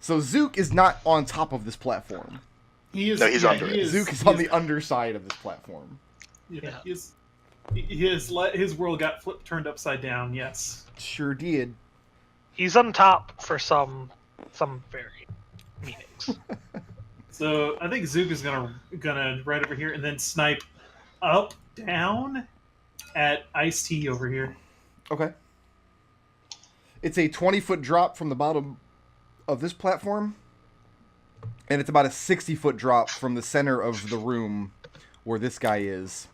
So Zook is not on top of this platform. He is. No, he's under it. Zook is on the underside of this platform. Yeah. His world got turned upside down. Yes. Sure did. He's on top for some very meanings. So I think Zook is gonna right over here and then snipe up down at Ice-T over here. Okay. It's a 20-foot drop from the bottom of this platform, and it's about a 60-foot drop from the center of the room where this guy is.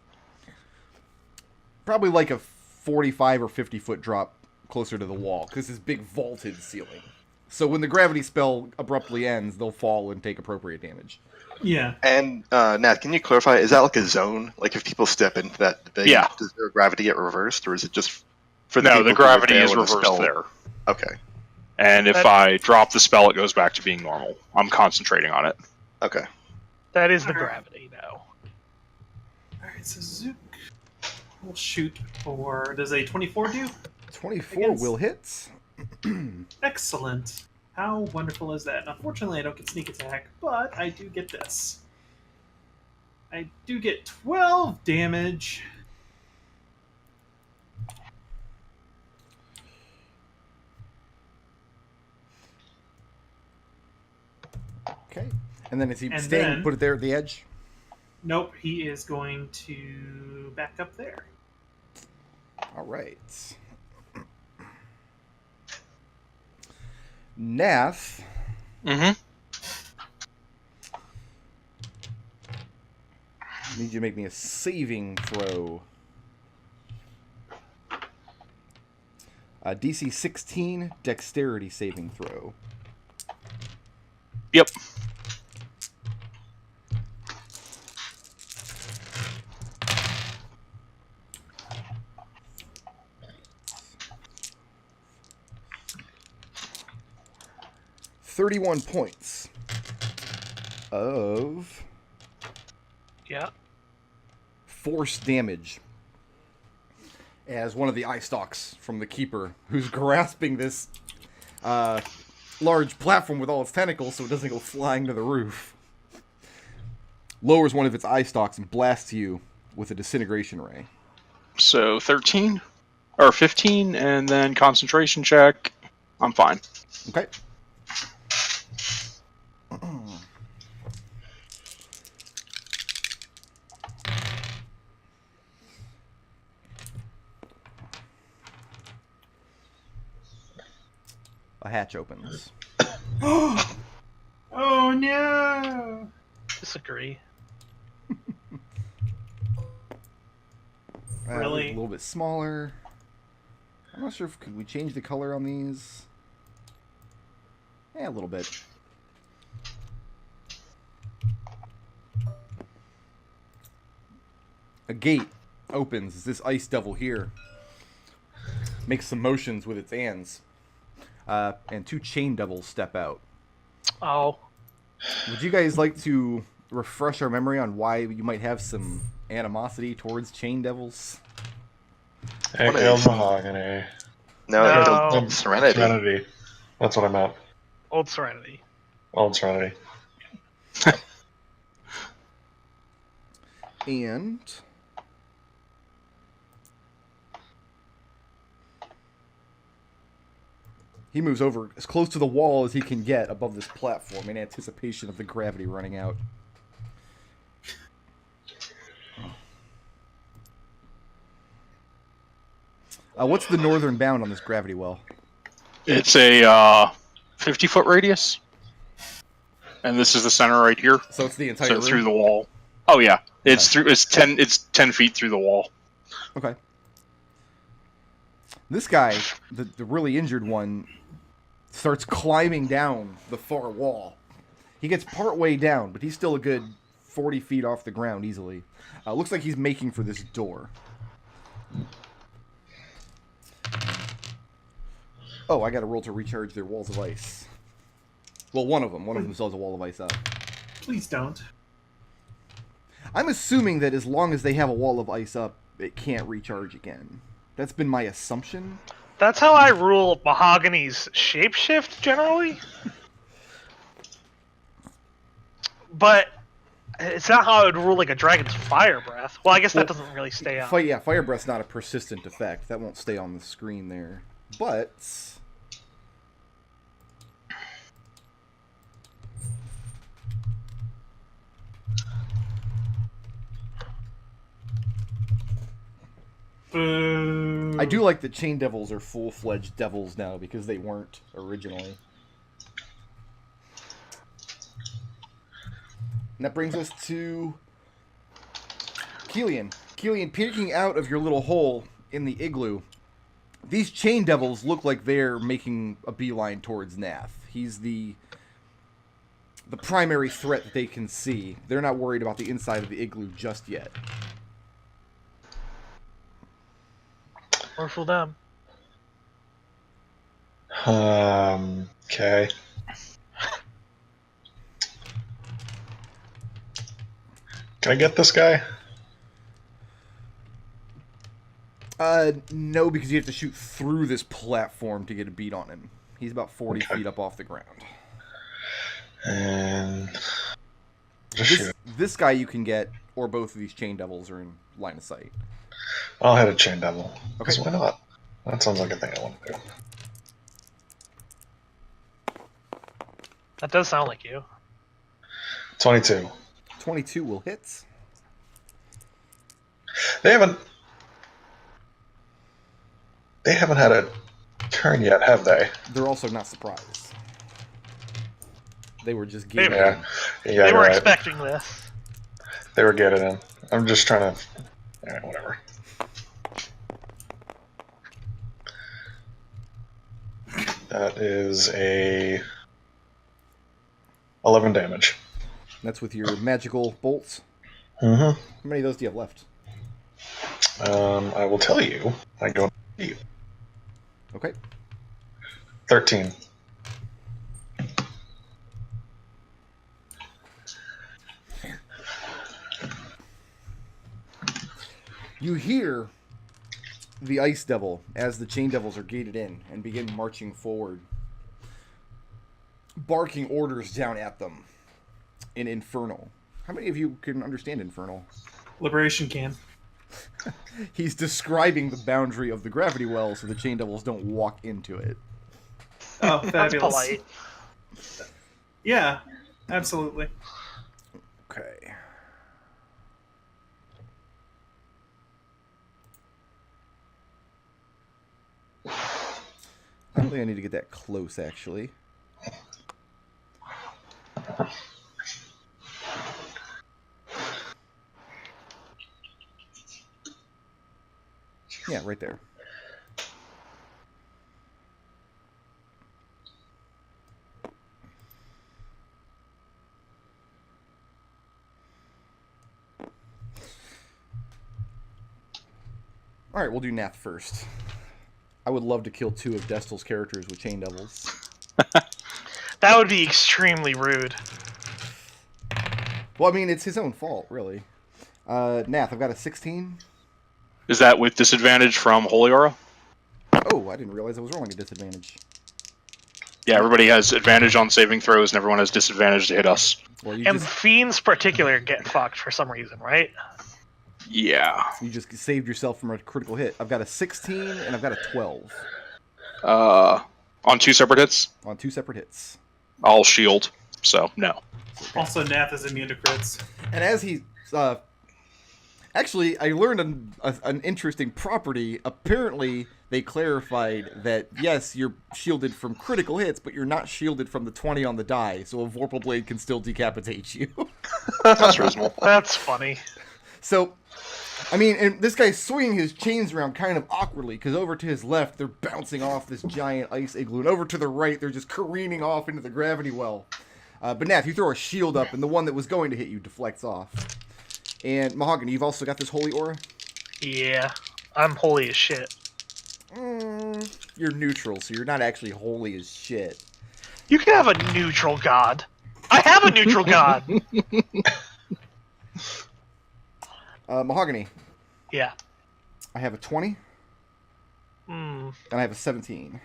Probably like a 45 or 50-foot drop closer to the wall, because it's big vaulted ceiling. So when the gravity spell abruptly ends, they'll fall and take appropriate damage. Yeah. And Nath, can you clarify? Is that like a zone? Like if people step into that thing, does their gravity get reversed, or is it just for the people the gravity is reversed there. Okay. And if I drop the spell, it goes back to being normal. I'm concentrating on it. Okay. That is the gravity, though. Alright, so Zook will shoot for... Does a 24 do? 24 will hit. Excellent. How wonderful is that? Unfortunately, I don't get sneak attack, but I do get this. I do get 12 damage. Okay. And then is he staying, put it there at the edge? Nope, he is going to back up there. All right. Nath. Mm-hmm. Need you to make me a saving throw. DC 16 dexterity saving throw. Yep. $31 points of force damage as one of the eye stalks from the Keeper, who's grasping this large platform with all its tentacles so it doesn't go flying to the roof, lowers one of its eye stalks and blasts you with a disintegration ray. So 13 or 15, and then concentration check. I'm fine. Okay. A hatch opens. Oh no! Disagree. Really? A little bit smaller. I'm not sure if could we change the color on these. Yeah, a little bit. A gate opens. This ice devil here makes some motions with its hands. And two chain devils step out. Oh. Would you guys like to refresh our memory on why you might have some animosity towards chain devils? Mahogany. No. Serenity. Serenity. That's what I meant. Old Serenity. Old Serenity. And he moves over as close to the wall as he can get above this platform in anticipation of the gravity running out. What's the northern bound on this gravity well? It's a 50-foot radius, and this is the center right here. So it's the entire so room? through the wall. Oh yeah, it's through. It's 10 feet through the wall. Okay. This guy, the really injured one, starts climbing down the far wall. He gets part way down, but he's still a good 40 feet off the ground easily. Looks like he's making for this door. Oh, I got to roll to recharge their walls of ice. Well, one of them still has a wall of ice up. Please don't. I'm assuming that as long as they have a wall of ice up, it can't recharge again. That's been my assumption. That's how I rule Mahogany's shapeshift, generally. But it's not how I would rule like a dragon's fire breath. Well, I guess that doesn't really stay on. Fire breath's not a persistent effect. That won't stay on the screen there. But I do like that Chain Devils are full-fledged devils now because they weren't originally. And that brings us to Kelian. Kelian, peeking out of your little hole in the igloo, these Chain Devils look like they're making a beeline towards Nath. He's the primary threat that they can see. They're not worried about the inside of the igloo just yet. Or for them. Okay. Can I get this guy? No, because you have to shoot through this platform to get a beat on him. He's about 40 feet up off the ground. And just shoot. This guy you can get, or both of these Chain Devils are in line of sight. I'll hit a Chain Devil. Okay. Because why not? That sounds like a thing I want to do. That does sound like you. 22. 22 will hit. They haven't had a turn yet, have they? They're also not surprised. They were just They getting were- in. Yeah, They were right. expecting this. They were getting in. I'm just trying to. Alright, whatever. That is a 11 damage. That's with your magical bolts. Mm-hmm. How many of those do you have left? I will tell you. I go. Okay. 13. You hear the Ice Devil as the Chain Devils are gated in and begin marching forward, barking orders down at them in Infernal. How many of you can understand Infernal? Liberation can. He's describing the boundary of the gravity well so the Chain Devils don't walk into it. Oh, That's fabulous. polite. Yeah, absolutely. Okay. I don't think I need to get that close, actually. Yeah, right there. Alright, we'll do Nath first. I would love to kill 2 of Destil's characters with Chain Devils. That would be extremely rude. Well, I mean, it's his own fault, really. Nath, I've got a 16. Is that with disadvantage from Holy Aura? Oh, I didn't realize I was rolling a disadvantage. Yeah, everybody has advantage on saving throws, and everyone has disadvantage to hit us. Well, you And just, fiends particular get fucked for some reason, right? Yeah. you just saved yourself from a critical hit. I've got a 16 and I've got a 12 On 2 separate hits, on 2 separate hits. I'll shield. So no. Also, Nath is immune to crits. And as he... actually, I learned an interesting property. Apparently, they clarified that, yes, you're shielded from critical hits, but you're not shielded from the 20 on the die, so a Vorpal Blade can still decapitate you. That's reasonable. That's funny. So, I mean, and this guy's swinging his chains around kind of awkwardly, because over to his left, they're bouncing off this giant ice igloo, and over to the right, they're just careening off into the gravity well. But Nath, you throw a shield up, and the one that was going to hit you deflects off. And Mahogany, you've also got this holy aura? Yeah. I'm holy as shit. You're neutral, so you're not actually holy as shit. You can have a neutral god. I have a neutral god! Mahogany, Yeah. I have a 20, Hmm. and I have a 17.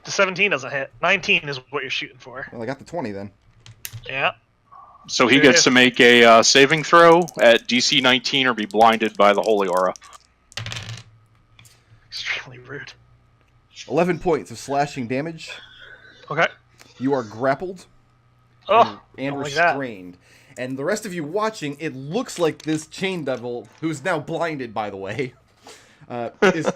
The 17 doesn't hit. 19 is what you're shooting for. Well, I got the 20 then. Yeah. So he gets to make a saving throw at DC 19 or be blinded by the Holy Aura. Extremely rude. 11 points of slashing damage. Okay. You are grappled Oh, and don't like that. restrained. And the rest of you watching, it looks like this Chain Devil, who's now blinded, by the way, is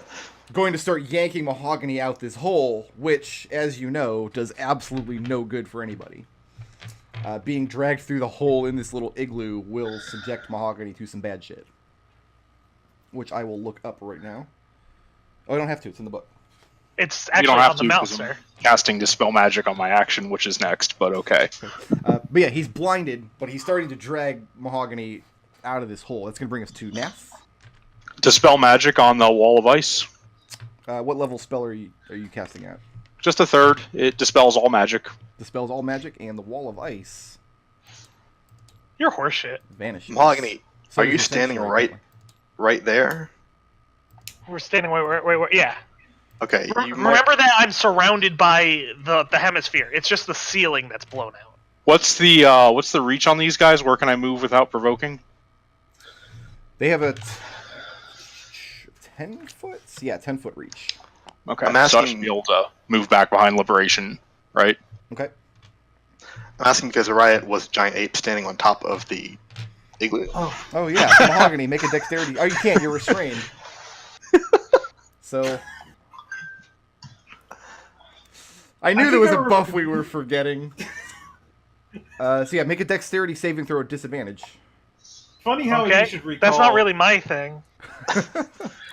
going to start yanking Mahogany out this hole, which, as you know, does absolutely no good for anybody. Being dragged through the hole in this little igloo will subject Mahogany to some bad shit. Which I will look up right now. Oh, I don't have to. It's in the book. It's You actually don't have on the to, mouse 'cause I'm there. casting Dispel Magic on my action, which is next, but okay. But yeah, he's blinded, but he's starting to drag Mahogany out of this hole. That's going to bring us to Nath. Dispel Magic on the Wall of Ice. What level spell are you casting at? Just a third. It dispels all magic. Dispels all magic, and the Wall of Ice You're horseshit. vanishes. Mahogany, So are does you the standing sanctuary. right there? We're standing. Wait. Yeah. Okay. You might, Remember that I'm surrounded by the hemisphere. It's just the ceiling that's blown out. What's the reach on these guys? Where can I move without provoking? They have a 10 foot? Yeah, 10 foot reach. Okay, I'm so I asking- should be able to move back behind Liberation, right? Okay. I'm asking because the Riot was a giant ape standing on top of the igloo. Oh yeah, Mahogany, make a dexterity. Oh, you can't. You're restrained. So I knew I there was think a I buff we were forgetting. So yeah, make a dexterity saving throw at disadvantage. Funny how you Okay, should recall. that's not really my thing.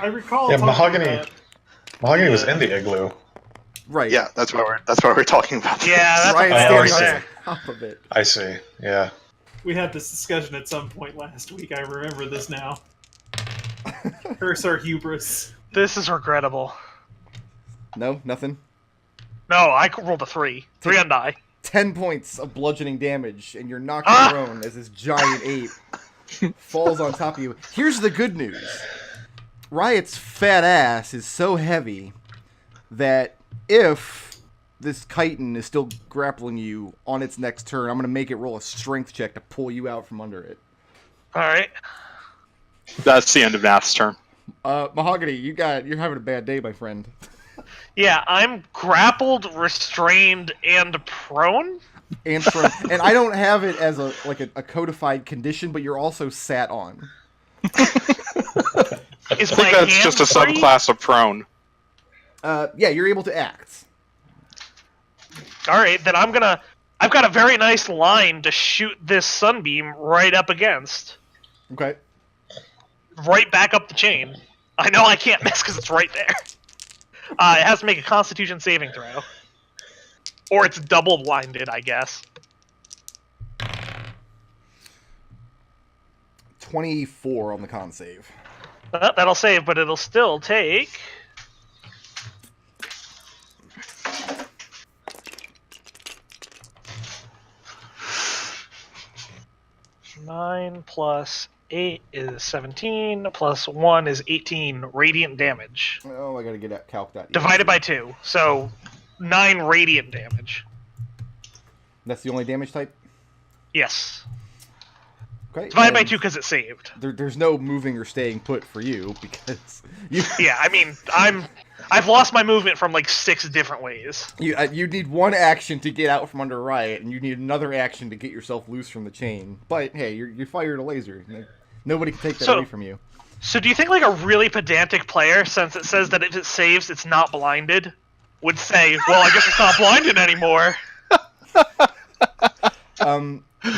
I recall. Yeah, talking Mahogany. about- Mahogany was in the igloo. Right. Yeah, that's what we're talking about. Yeah, that's Riot I standing see. on top of it. I see. Yeah. We had this discussion at some point last week. I remember this now. Curse our hubris. This is regrettable. No, nothing. No, I rolled a 3. 3 on die. 10 points of bludgeoning damage, and you're knocked Ah! prone as this giant ape falls on top of you. Here's the good news. Riot's fat ass is so heavy that if this chitin is still grappling you on its next turn, I'm going to make it roll a strength check to pull you out from under it. Alright. That's the end of Nath's turn. Mahogany, you're having a bad day, my friend. Yeah, I'm grappled, restrained, and prone? And I don't have it as a codified condition, but you're also sat on. Is I my think that's hand just a free? subclass of prone. Yeah, you're able to act. Alright, then I've got a very nice line to shoot this sunbeam right up against. Okay. Right back up the chain. I know I can't miss because it's right there. It has to make a Constitution saving throw. Or it's double blinded, I guess. 24 on the con save. That'll save, but it'll still take... Nine plus 8 is 17, plus 1 is 18 radiant damage. Oh, I gotta get that calc that. Divided by 2, so 9 radiant damage. That's the only damage type? Yes. Okay. Divided by and 2 because it saved. There's no moving or staying put for you, because you Yeah, I mean, I've lost my movement from like 6 different ways. you need one action to get out from under Riot, and you need another action to get yourself loose from the chain. But hey, you fired a laser. Nobody can take that away from you. So do you think like a really pedantic player, since it says that if it saves it's not blinded, would say, well, I guess it's not blinded anymore?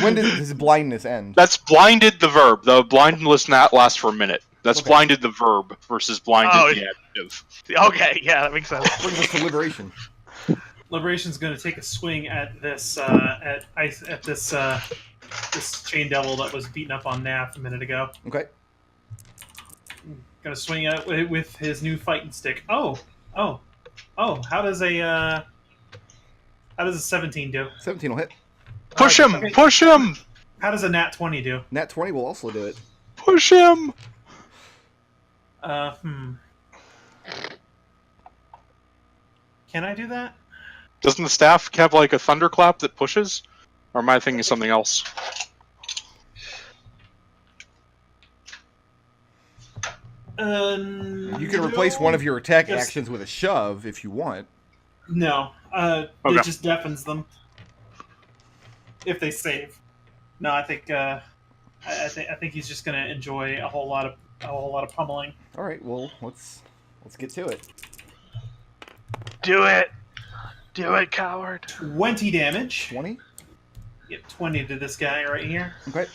When does blindness end? That's blinded the verb. The blindness not lasts for a minute. That's Okay. blinded the verb versus blinded Oh, the adjective. Okay, yeah, that makes sense. Brings us to liberation. Liberation's going to take a swing at this this chain devil that was beating up on Nath a minute ago. Okay. Going to swing at it with his new fighting stick. Oh. How does a 17 do? 17 will hit. Push him! Okay. Push him! How does a nat 20 do? Nat 20 will also do it. Push him! Can I do that? Doesn't the staff have like a thunderclap that pushes? Or am I thinking something else? You can replace one of your attack Yes. actions with a shove if you want. No, Okay. it just deafens them if they save. No, I think I think he's just gonna enjoy a whole lot of pummeling. All right, well, let's get to it. Do it! Do it, coward! 20 damage. 20. Get 20 to this guy right here. Okay.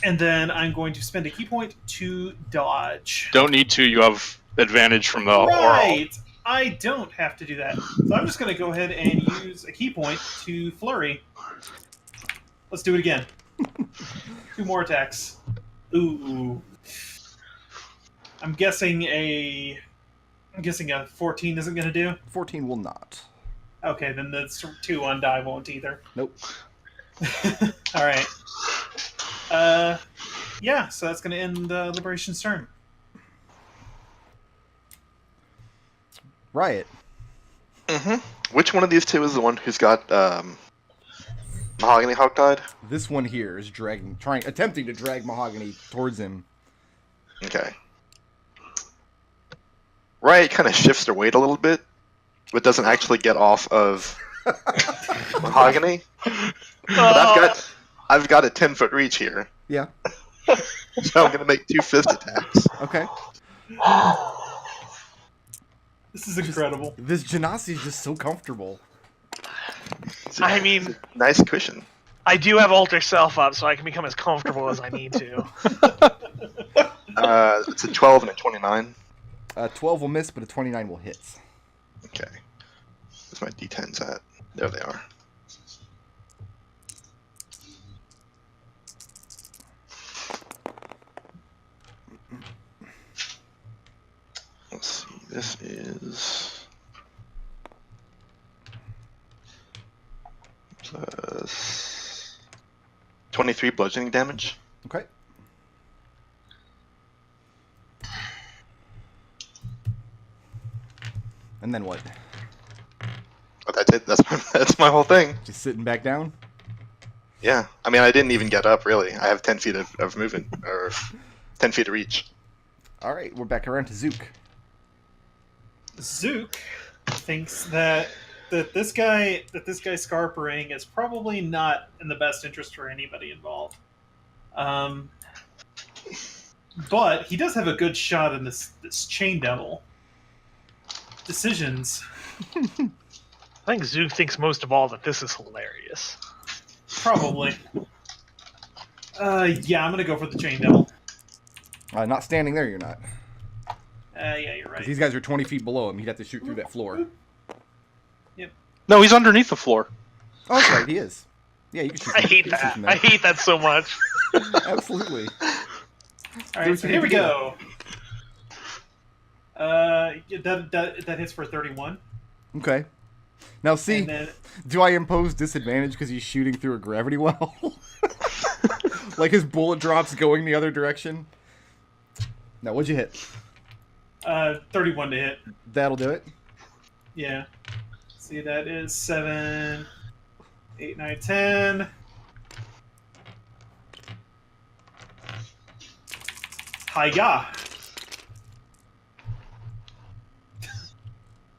And then I'm going to spend a key point to dodge. Don't need to. You have advantage from the Right! I don't have to do that. So I'm just going to go ahead and use a key point to flurry. Let's do it again. 2 more attacks. Ooh. I'm guessing a 14 isn't going to do? 14 will not. Okay, then the 2 on die won't either. Nope. All right. Yeah, so that's going to end Liberation's turn. Riot. Which one of these two is the one who's got Mahogany hogtied? This one here is attempting to drag Mahogany towards him. Okay. Riot kind of shifts their weight a little bit, but doesn't actually get off of Mahogany. But I've got a 10-foot reach here, Yeah. so I'm gonna make 2 fist attacks. Okay. This is incredible. This Genasi is just so comfortable. I mean, Nice cushion. I do have Alter Self up, so I can become as comfortable as I need to. It's a 12 and a 29. 12 will miss, but a 29 will hit. Okay. Where's my D10s at? There they are. Let's see. This is plus 23 bludgeoning damage. Okay. And then what? Oh, that's it. That's my whole thing. Just sitting back down? Yeah. I mean, I didn't even get up, really. I have 10 feet of movement, or 10 feet of reach. All right, we're back around to Zook. Zook thinks that this guy scarpering is probably not in the best interest for anybody involved. But he does have a good shot in this chain devil. Decisions. I think Zook thinks most of all that this is hilarious. Probably. Yeah, I'm gonna go for the chain devil. Not standing there, you're not. Yeah, you're 'Cause right. these guys are 20 feet below him. He'd have to shoot through that floor. No, he's underneath the floor. Oh, that's right, he is. Yeah, you can shoot I from- hate you can shoot that. from I there. hate that so much. Absolutely. All right, so here we go. That hits for 31. Okay. Now see, And then do I impose disadvantage because he's shooting through a gravity well? Like his bullet drops going the other direction? Now, what'd you hit? 31 to hit. That'll do it. Yeah. See, that is 7, 8, 9, 10. Hi-ya!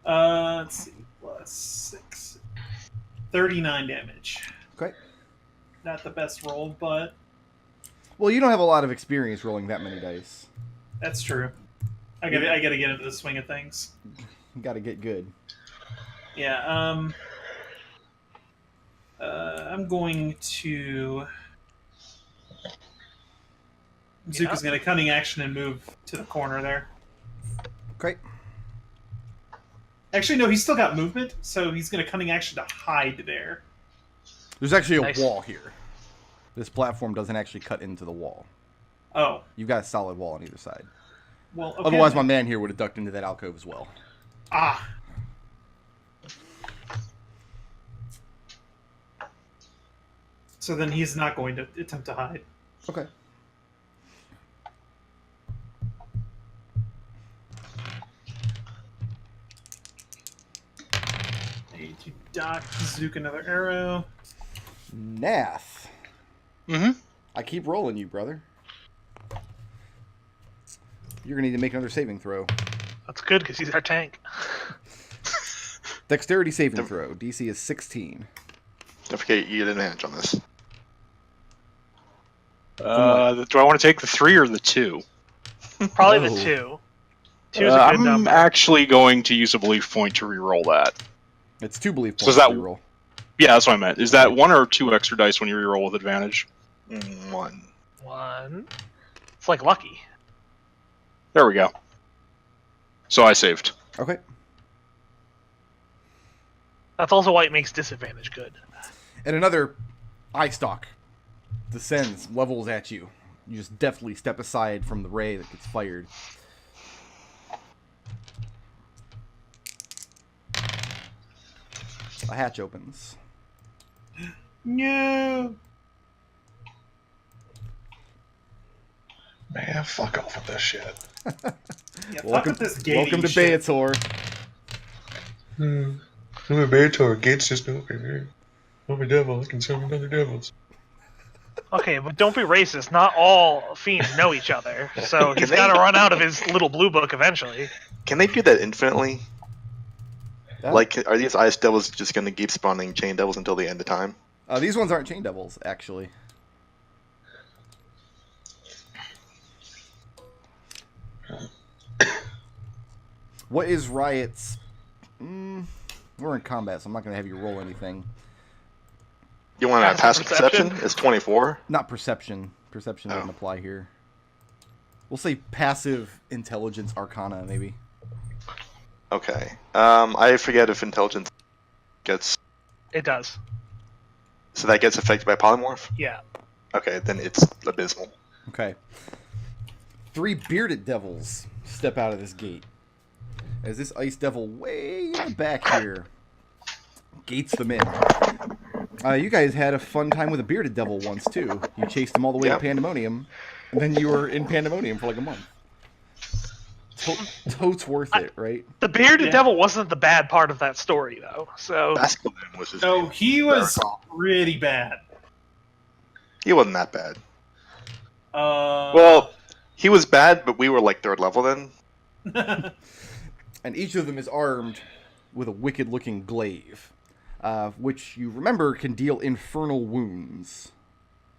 Let's see. Plus 6. 39 damage. Okay. Not the best roll, but Well, you don't have a lot of experience rolling that many dice. that's true. I gotta get into the swing of things. You gotta get good. Yeah, I'm going to... Zook is going to cunning action and move to the corner there. Okay. Actually, no, he's still got movement, so he's going to cunning action to hide there. There's actually a Nice. wall here. This platform doesn't actually cut into the wall. Oh, You've got a solid wall on either side. well, okay. Otherwise, my man here would have ducked into that alcove as well. Ah. So then he's not going to attempt to hide. Okay. I need to dock Zook another arrow. Nath. Mm-hmm. I keep rolling you, brother. You're going to need to make another saving throw. That's good because he's our tank. Dexterity saving throw. DC is 16. Don't forget you get advantage on this. Do I want to take the 3 or the 2? Probably Whoa. the 2. 2 is a good I'm number. actually going to use a belief point to re-roll that. It's 2 belief So points is that- to reroll. Yeah, that's what I meant. Is that 1 or 2 extra dice when you re-roll with advantage? 1. 1. It's like lucky. There we go. So I saved. Okay. That's also why it makes disadvantage good. And another eye stalk descends, levels at you. You just deftly step aside from the ray that gets fired. A hatch opens. No. Man, fuck off with this shit. Yeah, fuck Welcome, with this game. welcome to Beator. I'm a Beator. Gates just open here. I'm a devil. I can summon other devils. Okay, but don't be racist. Not all fiends know each other, so he's Can got to they- run out of his little blue book eventually. Can they do that infinitely? Yeah. Like, are these ice devils just going to keep spawning chain devils until the end of time? These ones aren't chain devils, actually. What is Riot's... we're in combat, so I'm not going to have you roll anything. You want to Passive pass perception? perception? It's 24. Not perception. Perception doesn't Oh. apply here. We'll say passive intelligence arcana, maybe. Okay. I forget if intelligence gets... It does. So that gets affected by polymorph? Yeah. Okay, then it's abysmal. Okay. 3 bearded devils step out of this gate. As this ice devil way in the back here gates them in. You guys had a fun time with a bearded devil once, too. You chased him all the way Yeah. to Pandemonium, and then you were in Pandemonium for like a month. Totes worth it, right? The bearded Yeah. devil wasn't the bad part of that story, though. So Basculin was his No, name. he was recall. pretty bad. He wasn't that bad. Well, He was bad, but we were like 3rd level then. And each of them is armed with a wicked-looking glaive, which you remember can deal infernal wounds.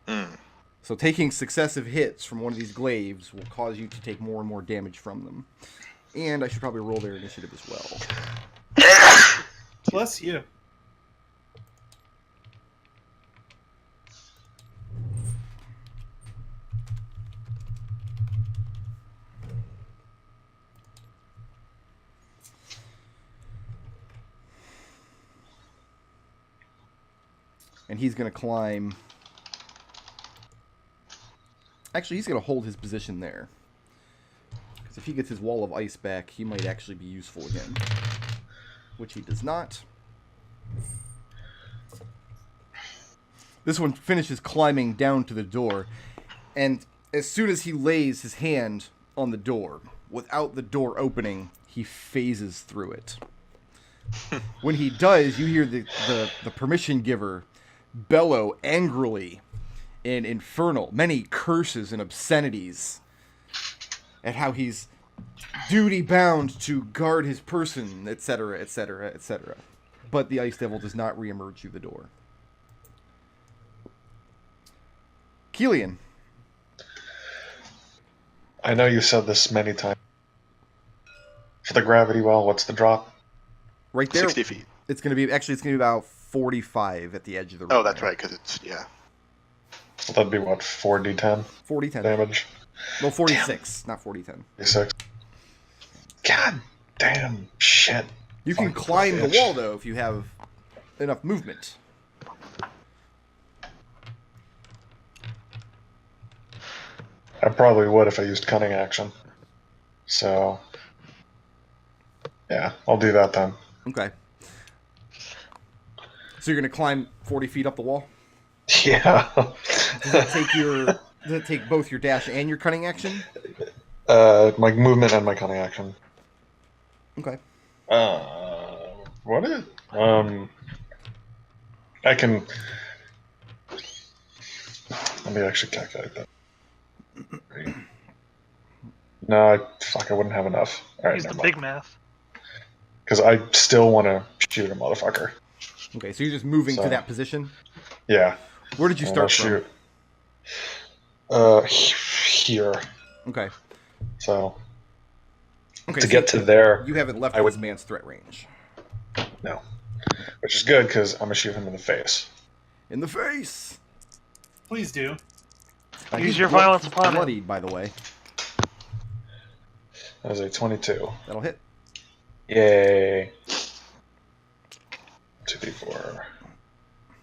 Mm. So taking successive hits from one of these glaives will cause you to take more and more damage from them. And I should probably roll their initiative as well. bless you. And he's going to climb... Actually, he's going to hold his position there. Because if he gets his wall of ice back, he might actually be useful again. Which he does not. This one finishes climbing down to the door. And as soon as he lays his hand on the door, without the door opening, he phases through it. When he does, you hear the permission giver bellow angrily in infernal, many curses and obscenities at how he's duty bound to guard his person, etc., etc., etc. But the ice devil does not reemerge through the door. Kelian. I know you said this many times. For the gravity well, what's the drop? Right there. 60 feet. It's going to be about 45 at the edge of the room. Oh, that's right, because it's, yeah. That'd be what, 4d10 40-10. damage? Well, 46, not 40-10. 46. God damn shit. You can Fuck, climb the bitch. wall, though, if you have enough movement. I probably would if I used cunning action. So, yeah, I'll do that then. Okay. So you're going to climb 40 feet up the wall? Yeah. Does it take both your dash and your cunning action? My movement and my cunning action. Okay. What is? I can. Let me actually calculate that. No, I wouldn't have enough. Alright, Use the never big mind. math. Because I still want to shoot a motherfucker. Okay, so you're just moving to So- that position. Yeah. Where did you And I'll start from? shoot. Here. Okay. So, Okay. to so get to there, you haven't left I this would- man's threat range. no. Which is good, because I'm going to shoot him in the face. In the face. Please do. Use He's your violence he's upon him. bloodied, by the way. That was a 22. That'll hit. Yay. 2d4.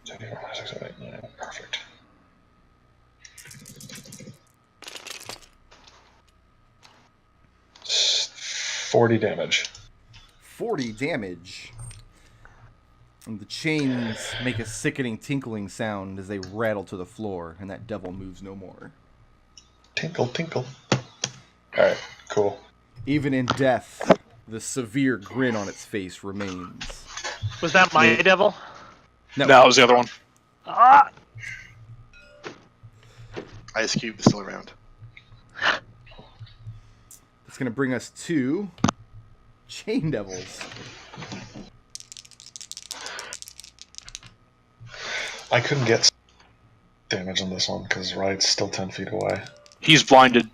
2d4, 6, 7, 8, 9. Perfect. S- 40 damage. 40 damage. And the chains make a sickening tinkling sound as they rattle to the floor, and that devil moves no more. Tinkle, tinkle. Alright, cool. Even in death, the severe grin on its face remains. Was that my devil? No, No, it was the other one. Ah! Ice Cube is still around. it's going to bring us to Chain Devils. I couldn't get damage on this one because Riot's still 10 feet away. He's blinded.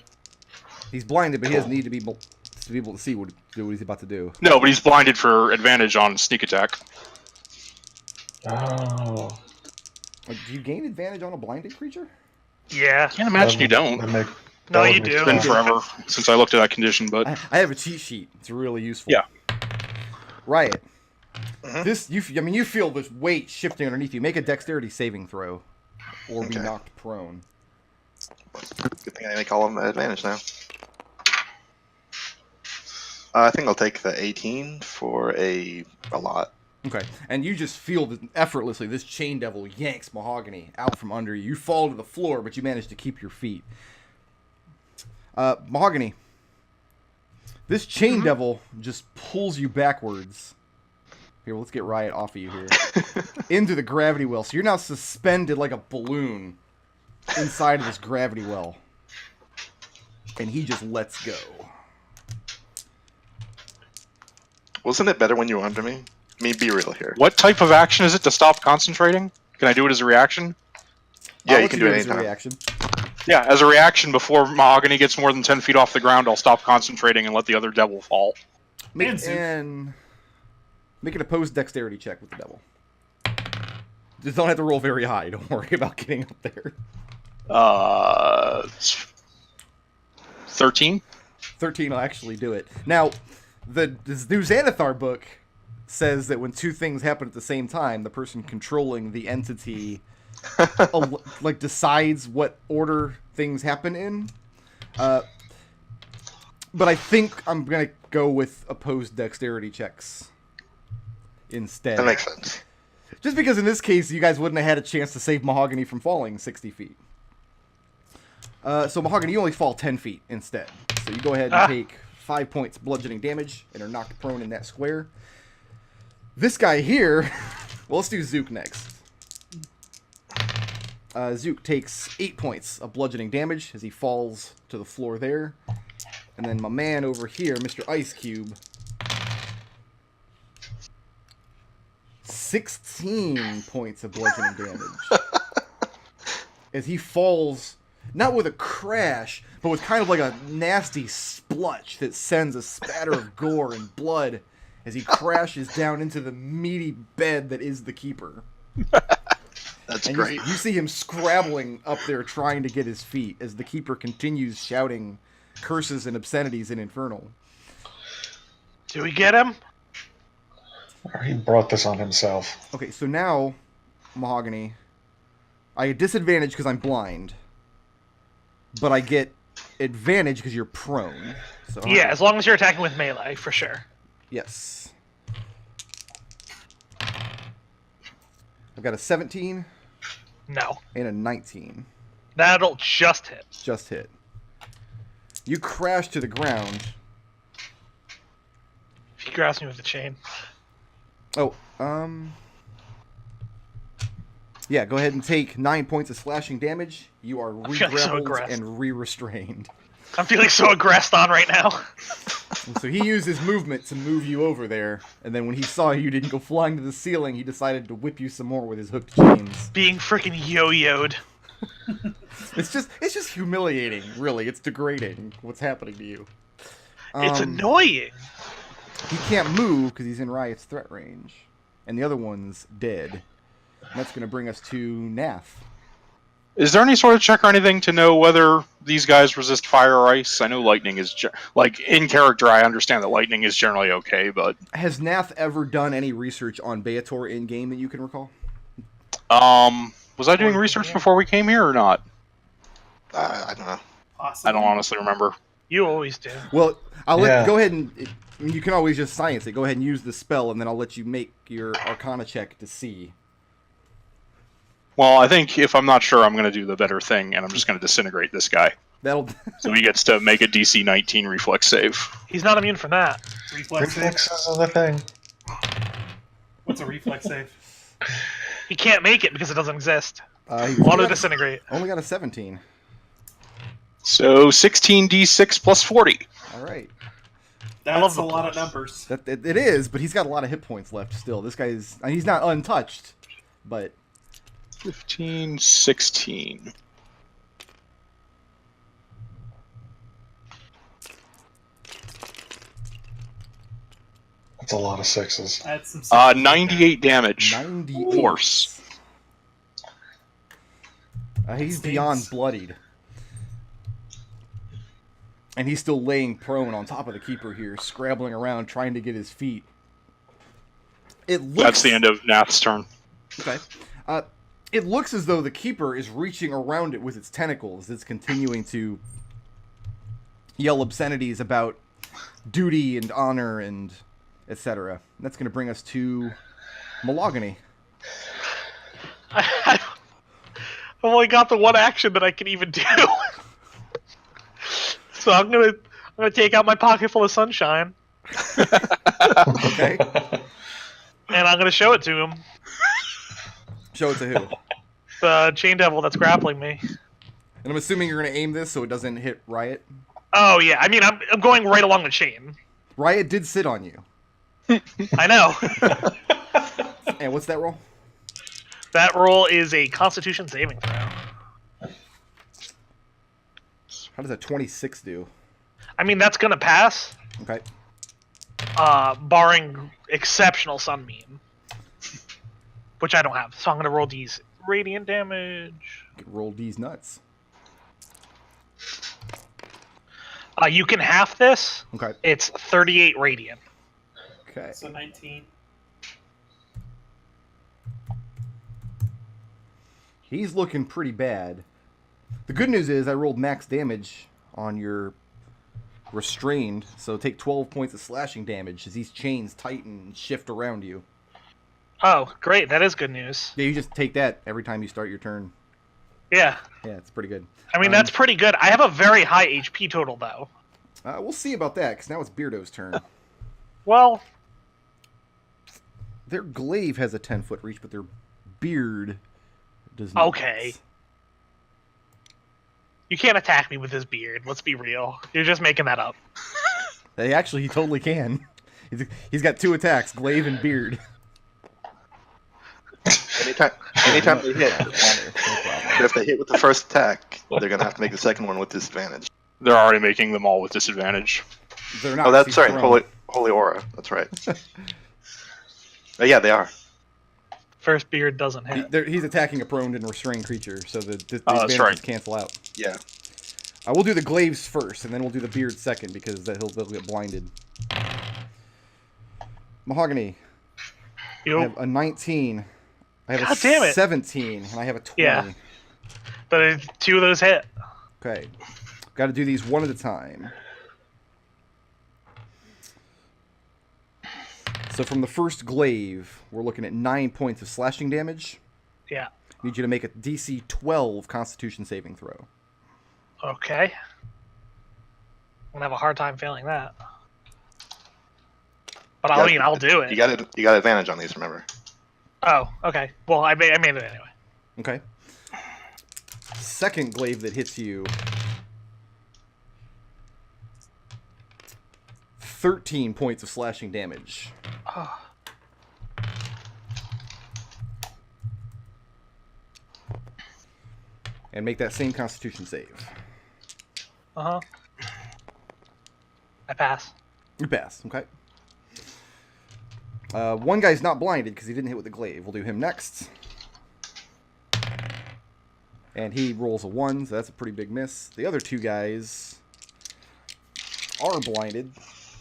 He's blinded, but he doesn't need to be able to see what he's about to do. No, but he's blinded for advantage on sneak attack. Oh. Like, do you gain advantage on a blinded creature? Yeah. Can't imagine you don't. No, you would make do. It's been forever since I looked at that condition, but I have a cheat sheet. It's really useful. Yeah. Riot. Mhm. This you feel this weight shifting underneath you. Make a dexterity saving throw, or be Okay. knocked prone. Good thing I make all of them at advantage now. I think I'll take the 18 for a lot. Okay, and you just feel that effortlessly this chain devil yanks Mahogany out from under you. You fall to the floor, but you manage to keep your feet. Mahogany. This chain devil just pulls you backwards. Here, let's get Riot off of you here. Into the gravity well. So you're now suspended like a balloon inside of this gravity well. And he just lets go. Wasn't it better when you were under me? I mean, be real here. what type of action is it to stop concentrating? Can I do it as a reaction? Yeah, I'll you let can do it as a anytime. reaction. Yeah, as a reaction before Mahogany gets more than 10 feet off the ground, I'll stop concentrating and let the other devil fall. And Zook. Make an opposed dexterity check with the devil. Just don't have to roll very high. Don't worry about getting up there. 13? 13 will actually do it. Now, this new Xanathar book says that when two things happen at the same time, the person controlling the entity like decides what order things happen in. But I think I'm gonna go with opposed dexterity checks instead. That makes sense. Just because in this case you guys wouldn't have had a chance to save Mahogany from falling 60 feet. So Mahogany, you only fall 10 feet instead. So you go ahead and take 5 points bludgeoning damage and are knocked prone in that square. This guy here, well, let's do Zook next. Zook takes 8 points of bludgeoning damage as he falls to the floor there. And then my man over here, Mr. Ice Cube, 16 points of bludgeoning damage. As he falls, not with a crash, but with kind of like a nasty splutch that sends a spatter of gore and blood as he crashes down into the meaty bed that is the Keeper. That's And great. you see him scrabbling up there trying to get his feet as the Keeper continues shouting curses and obscenities in Infernal. Do we get him? He brought this on himself. Okay, so now, Mahogany, I get disadvantage because I'm blind, but I get advantage because you're prone. So Yeah, as long as you're attacking with melee, for sure. Yes. I've got a 17 No. and a 19. That'll just hit. Just hit. You crash to the ground. If he grabs me with the chain. Oh, Yeah, go ahead and take 9 points of slashing damage. You are feeling so re-grappled aggressed. and re-restrained. I'm feeling so aggressed on right now. And so he used his movement to move you over there, and then when he saw you didn't go flying to the ceiling, he decided to whip you some more with his hooked chains. Being freaking yo-yoed. It's just humiliating, really. It's degrading what's happening to you. It's annoying. He can't move because he's in Riot's threat range, and the other one's dead. And that's going to bring us to Nath. Is there any sort of check or anything to know whether these guys resist fire or ice? I know lightning is like in character. I understand that lightning is generally okay, but Has Nath ever done any research on Beator in game that you can recall? was I doing research before we came here or not? I don't know. Possibly. I don't honestly remember. You always do. Well, I'll let Yeah. go ahead and you can always just science it. Go ahead and use the spell, and then I'll let you make your Arcana check to see. Well, I think if I'm not sure, I'm going to do the better thing, and I'm just going to disintegrate this guy. That'll. So he gets to make a DC 19 reflex save. He's not immune from that. Reflex save. Reflexes are the thing. What's a reflex save? He can't make it because it doesn't exist. He Auto disintegrate. only got a 17. So 16d6 plus 40. All right. That's love a the lot of plus. numbers. It is, but he's got a lot of hit points left still. This guy's he's not untouched, but 15, 16. That's a lot of sixes. That's some 98 damage. 98. Force. He's Stings. beyond bloodied. And he's still laying prone on top of the keeper here, scrabbling around, trying to get his feet. It looks, That's the end of Nath's turn. Okay. It looks as though the keeper is reaching around it with its tentacles. It's continuing to yell obscenities about duty and honor and etc. That's going to bring us to Mahogany. I've only got the one action that I can even do. So I'm gonna take out my pocket full of sunshine, Okay. and I'm gonna show it to him. Show it to who? The chain devil that's grappling me. And I'm assuming you're going to aim this so it doesn't hit Riot. Oh yeah, I mean I'm going right along the chain. Riot did sit on you. I know. And what's that roll? That roll is a Constitution saving throw. How does a 26 do? I mean that's gonna pass, Okay. barring exceptional sunbeam, which I don't have. So I'm gonna roll these radiant damage. Roll these nuts. You can half this. Okay. It's 38 radiant. Okay. So 19. He's looking pretty bad. The good news is I rolled max damage on your restrained, so take 12 points of slashing damage as these chains tighten and shift around you. Oh, great. That is good news. Yeah, you just take that every time you start your turn. Yeah. Yeah, it's pretty good. I mean, that's pretty good. I have a very high HP total, though. We'll see about that, because now it's Beardo's turn. Well, Their glaive has a 10-foot reach, but their beard does not. okay. You can't attack me with his beard. Let's be real. You're just making that up. He totally can. He's got 2 attacks, glaive and beard. Anytime they hit, No problem. if they hit with the first attack, they're gonna have to make the second one with disadvantage. They're already making them all with disadvantage. They're not. Oh, that's he's sorry, prone. holy aura. That's right. Yeah, they are. First beard doesn't hit. He's attacking a prone and restrained creature, so the Oh, that's advantages right. cancel out. Yeah. We'll do the glaives first, and then we'll do the beard second, because they'll get blinded. Mahogany. I You, have a 19. I have God a damn it. 17, and I have a 20. Yeah. but 2 of those hit. Okay. Got to do these one at a time. So from the first glaive, we're looking at 9 points of slashing damage. Yeah. Need you to make a DC 12 Constitution saving throw. Okay. I'm gonna have a hard time failing that. But I'll do it. You got advantage on these. Remember. Oh, okay. Well, I made it anyway. Okay. Second glaive that hits you. 13 points of slashing damage. Ah. And make that same Constitution save. Uh-huh. I pass. You pass, okay. One guy's not blinded because he didn't hit with the glaive. We'll do him next. And he rolls a 1, so that's a pretty big miss. The other two guys are blinded,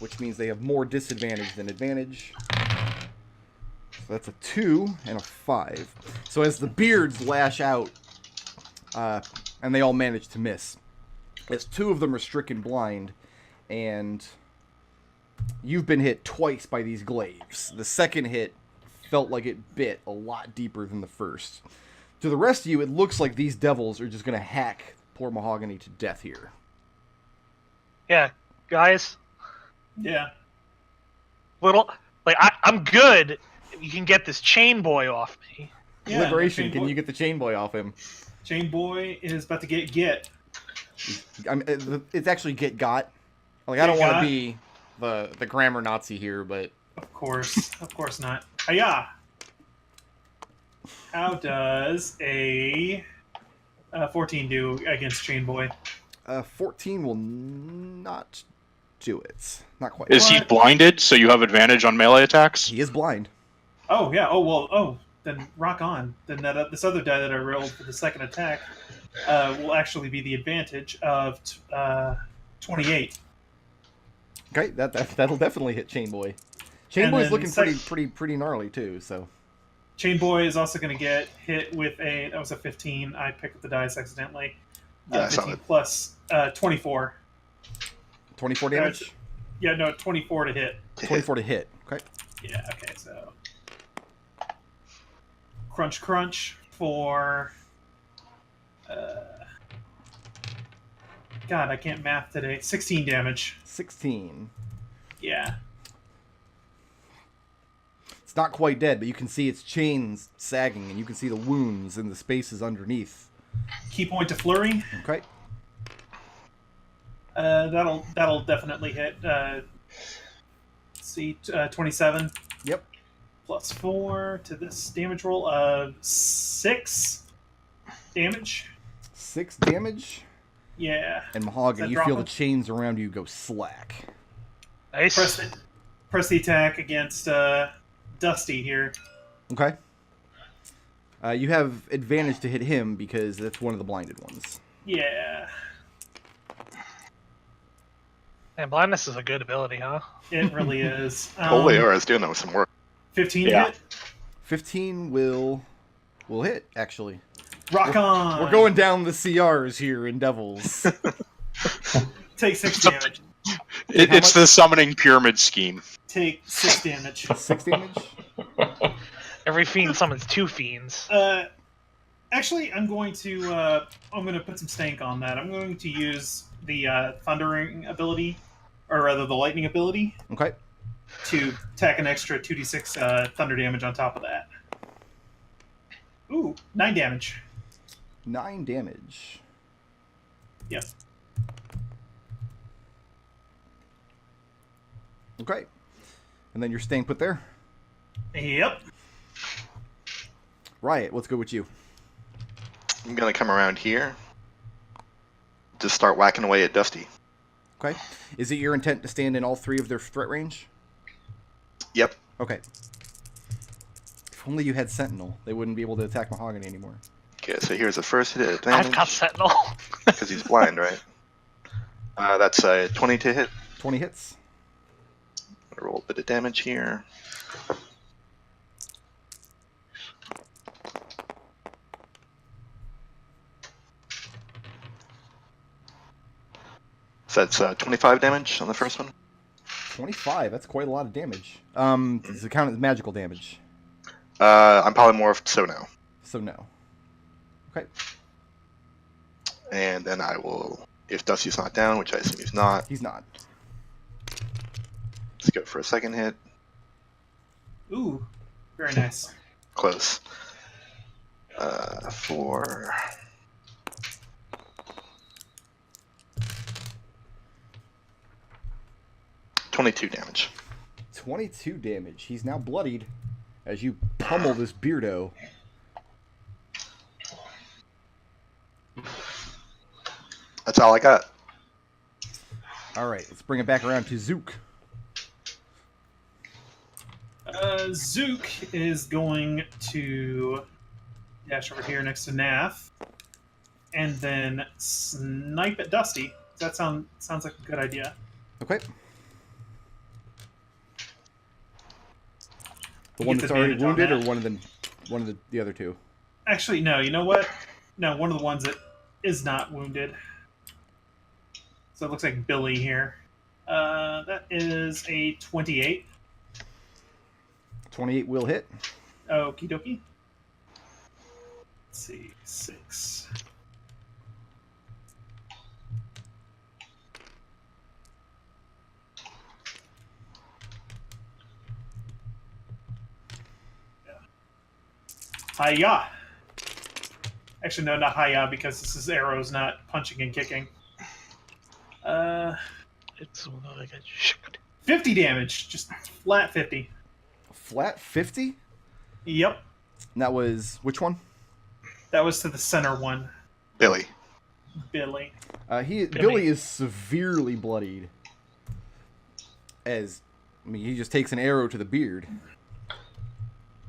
which means they have more disadvantage than advantage. So that's a 2 and a 5. So as the beards lash out, and they all manage to miss, as 2 of them are stricken blind, and you've been hit twice by these glaives. The second hit felt like it bit a lot deeper than the first. To the rest of you, it looks like these devils are just going to hack poor Mahogany to death here. Yeah, guys. Yeah. I'm good. You can get this chain boy off me. Yeah, Liberation, Chain can Boy- you get the chain boy off him? Chain Boy is about to get. I mean, it's actually get got. Like, I don't Get want to got? be the grammar Nazi here, but Of course not. Hiya! How does a 14 do against Chain Boy? 14 will not do it. Not quite. Is he What? blinded, so you have advantage on melee attacks? He is blind. Oh yeah. Oh well. Oh, then rock on. Then this other die that I rolled for the second attack will actually be the advantage of 28. Okay, that'll definitely hit Chain Boy. Chain And Boy's then looking pretty gnarly too. So Chain Boy is also going to get hit with that was a 15. I picked up the dice accidentally. Yeah, I saw 15 it. plus 24. 24 damage. Yeah, no, 24 to hit. 24 to hit. Okay. Yeah, okay, so crunch for God, I can't math today. 16 damage. 16. Yeah. It's not quite dead, but you can see its chains sagging, and you can see the wounds in the spaces underneath. Key point to flurry. Okay. That'll definitely hit. Let's see, 27 Yep. plus 4 to this damage roll of 6 damage. 6 damage. Yeah. And Mahogany, Is you that feel the dropping? chains around you go slack. Nice. Press the attack against Dusty here. Okay. You have advantage to hit him because that's one of the blinded ones. Yeah. Man, blindness is a good ability, huh? It really is. Holy Aura is doing some work. 15 Yeah. hit. 15 will hit, actually. Rock on. We're going down the CRs here in Devils. Take 6 damage. It's the summoning pyramid scheme. Take 6 damage. 6 damage? Every fiend summons 2 fiends. Actually, I'm going to put some stank on that. I'm going to use the thundering ability, or rather the lightning ability, Okay. to tack an extra 2d6 thunder damage on top of that. Ooh, 9 damage. 9 damage. Yep. Okay. And then you're staying put there? Yep. Riot, let's go with you. I'm gonna come around here. Just start whacking away at Dusty. Okay. Is it your intent to stand in all 3 of their threat range? Yep. Okay. If only you had Sentinel, they wouldn't be able to attack Mahogany anymore. Okay, so here's the first hit at I've advantage. got Sentinel. Because he's blind, right? That's a 20 to hit. 20 hits. I'm gonna roll a bit of damage here. So that's 25 damage on the first one. 25, that's quite a lot of damage. Does it count as magical damage? I'm polymorphed, so no. So no. Okay. And then I will, if Dusty's not down, which I assume he's not, He's not. let's go for a second hit. Ooh, very nice. Close. For 22 damage. 22 damage. He's now bloodied as you pummel this beardo. That's all I got. All right, let's bring it back around to Zook. Zook is going to dash over here next to Nath, and then snipe at Dusty. Does that sounds like a good idea? Okay. The You one get that's already advantage on wounded, or that. one of the other two? Actually, no. You know what? No, one of the ones that is not wounded. So it looks like Billy here. That is a 28. 28 will hit. Okie dokie. Let's see, 6. Hiya! Actually, no, not hiya, because this is arrows, not punching and kicking. It's like a shit. 50 damage, just flat 50. Flat 50? Yep, And that was which one? that was to the center one, Billy. Billy. Billy is severely bloodied. He just takes an arrow to the beard.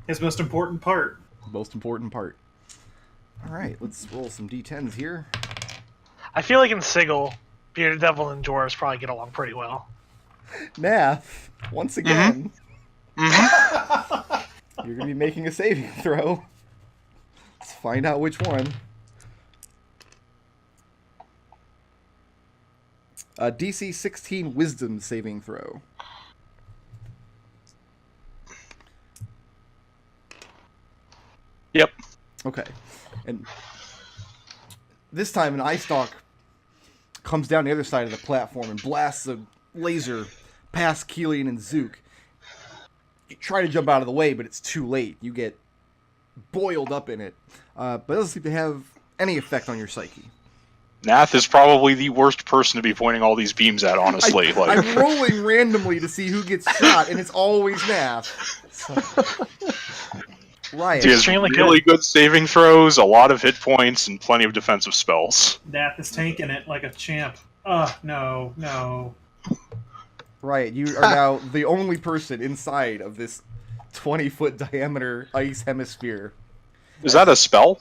His most important part. Most important part. All right, let's roll some d10s here. I feel like in Sigil, Bearded Devil and Dwarves probably get along pretty well. Nath, once again, you're going to be making a saving throw. Let's find out which one. DC 16 Wisdom saving throw. Yep. Okay. And this time an eye stalk comes down the other side of the platform and blasts a laser past Kelian and Zook. You try to jump out of the way, but it's too late. You get boiled up in it. But it doesn't seem to have any effect on your psyche. Nath is probably the worst person to be pointing all these beams at, honestly. I'm rolling randomly to see who gets shot, and it's always Nath. So. Riot. He has Extremely really good saving throws, a lot of hit points, and plenty of defensive spells. Nath is tanking it like a champ. No. Riot, you are now the only person inside of this 20-foot diameter ice hemisphere. Is that a spell?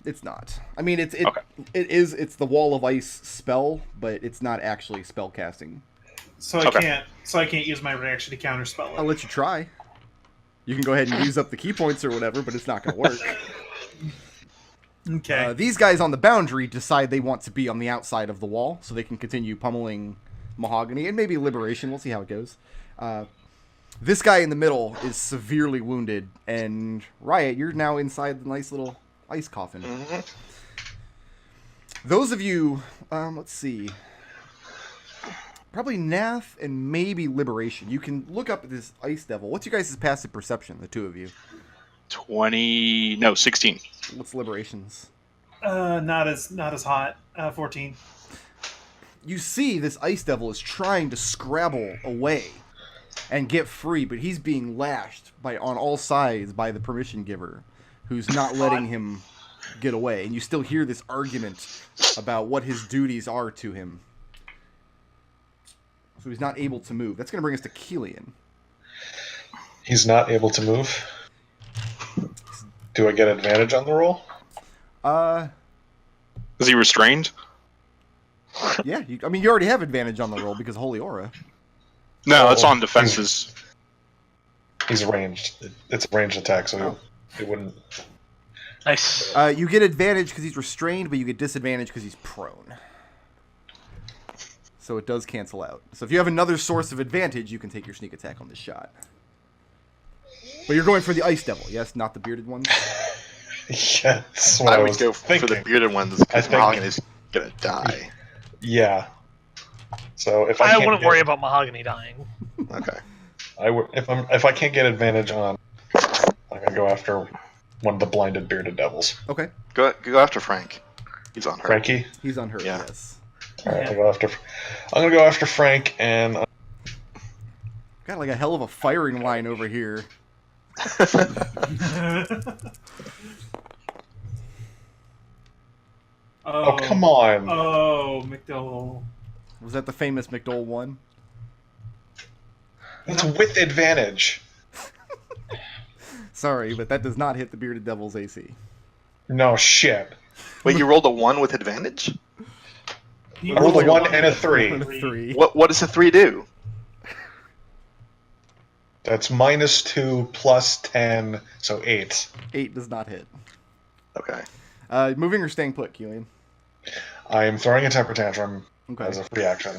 It's not. I mean, it's Okay. It's the wall of ice spell, but it's not actually spell casting. So Okay. I can't use my reaction to counterspell I'll it. let you try. You can go ahead and use up the key points or whatever, but it's not going to work. Okay. These guys on the boundary decide they want to be on the outside of the wall, so they can continue pummeling Mahogany and maybe Liberation. We'll see how it goes. This guy in the middle is severely wounded, and Riot, you're now inside the nice little ice coffin. Mm-hmm. Those of you, let's see, probably Nath and maybe Liberation. You can look up at this ice devil. What's your guys' passive perception, the two of you? 16. What's Liberation's? Not as hot. 14. You see this ice devil is trying to scrabble away and get free, but he's being lashed on all sides by the permission giver, who's not letting him get away. And you still hear this argument about what his duties are to him. So he's not able to move. That's going to bring us to Kelian. He's not able to move. Do I get advantage on the roll? Is he restrained? Yeah. You already have advantage on the roll because of Holy Aura. No, that's on defenses. He's ranged. It's a ranged attack, so it wouldn't. Nice. You get advantage because he's restrained, but you get disadvantage because he's prone. So it does cancel out. So if you have another source of advantage, you can take your sneak attack on this shot. But you're going for the ice devil, yes? Not the bearded ones? Yeah, that's what I I would was go thinking. for the bearded ones because I think- Mahogany's gonna die. Yeah. So if I I can't wouldn't get- worry about Mahogany dying. Okay. I would if I can't get advantage on, I'm gonna go after one of the blinded bearded devils. Okay. Go after Frank. He's on her. Frankie. He's on her. Yeah. Yes. All right, I'm gonna go after Frank, and Got like a hell of a firing line over here. oh come on! Oh, McDohl. Was that the famous McDohl one? That's with advantage. Sorry, but that does not hit the bearded devil's AC. No shit. Wait, you rolled a 1 with advantage? He I rolled a rolled 1 and a 3. One of 3. What does a 3 do? That's -2 plus 10, so 8. 8 does not hit. Okay. Moving or staying put, Kelian? I am throwing a temper tantrum Okay. as a reaction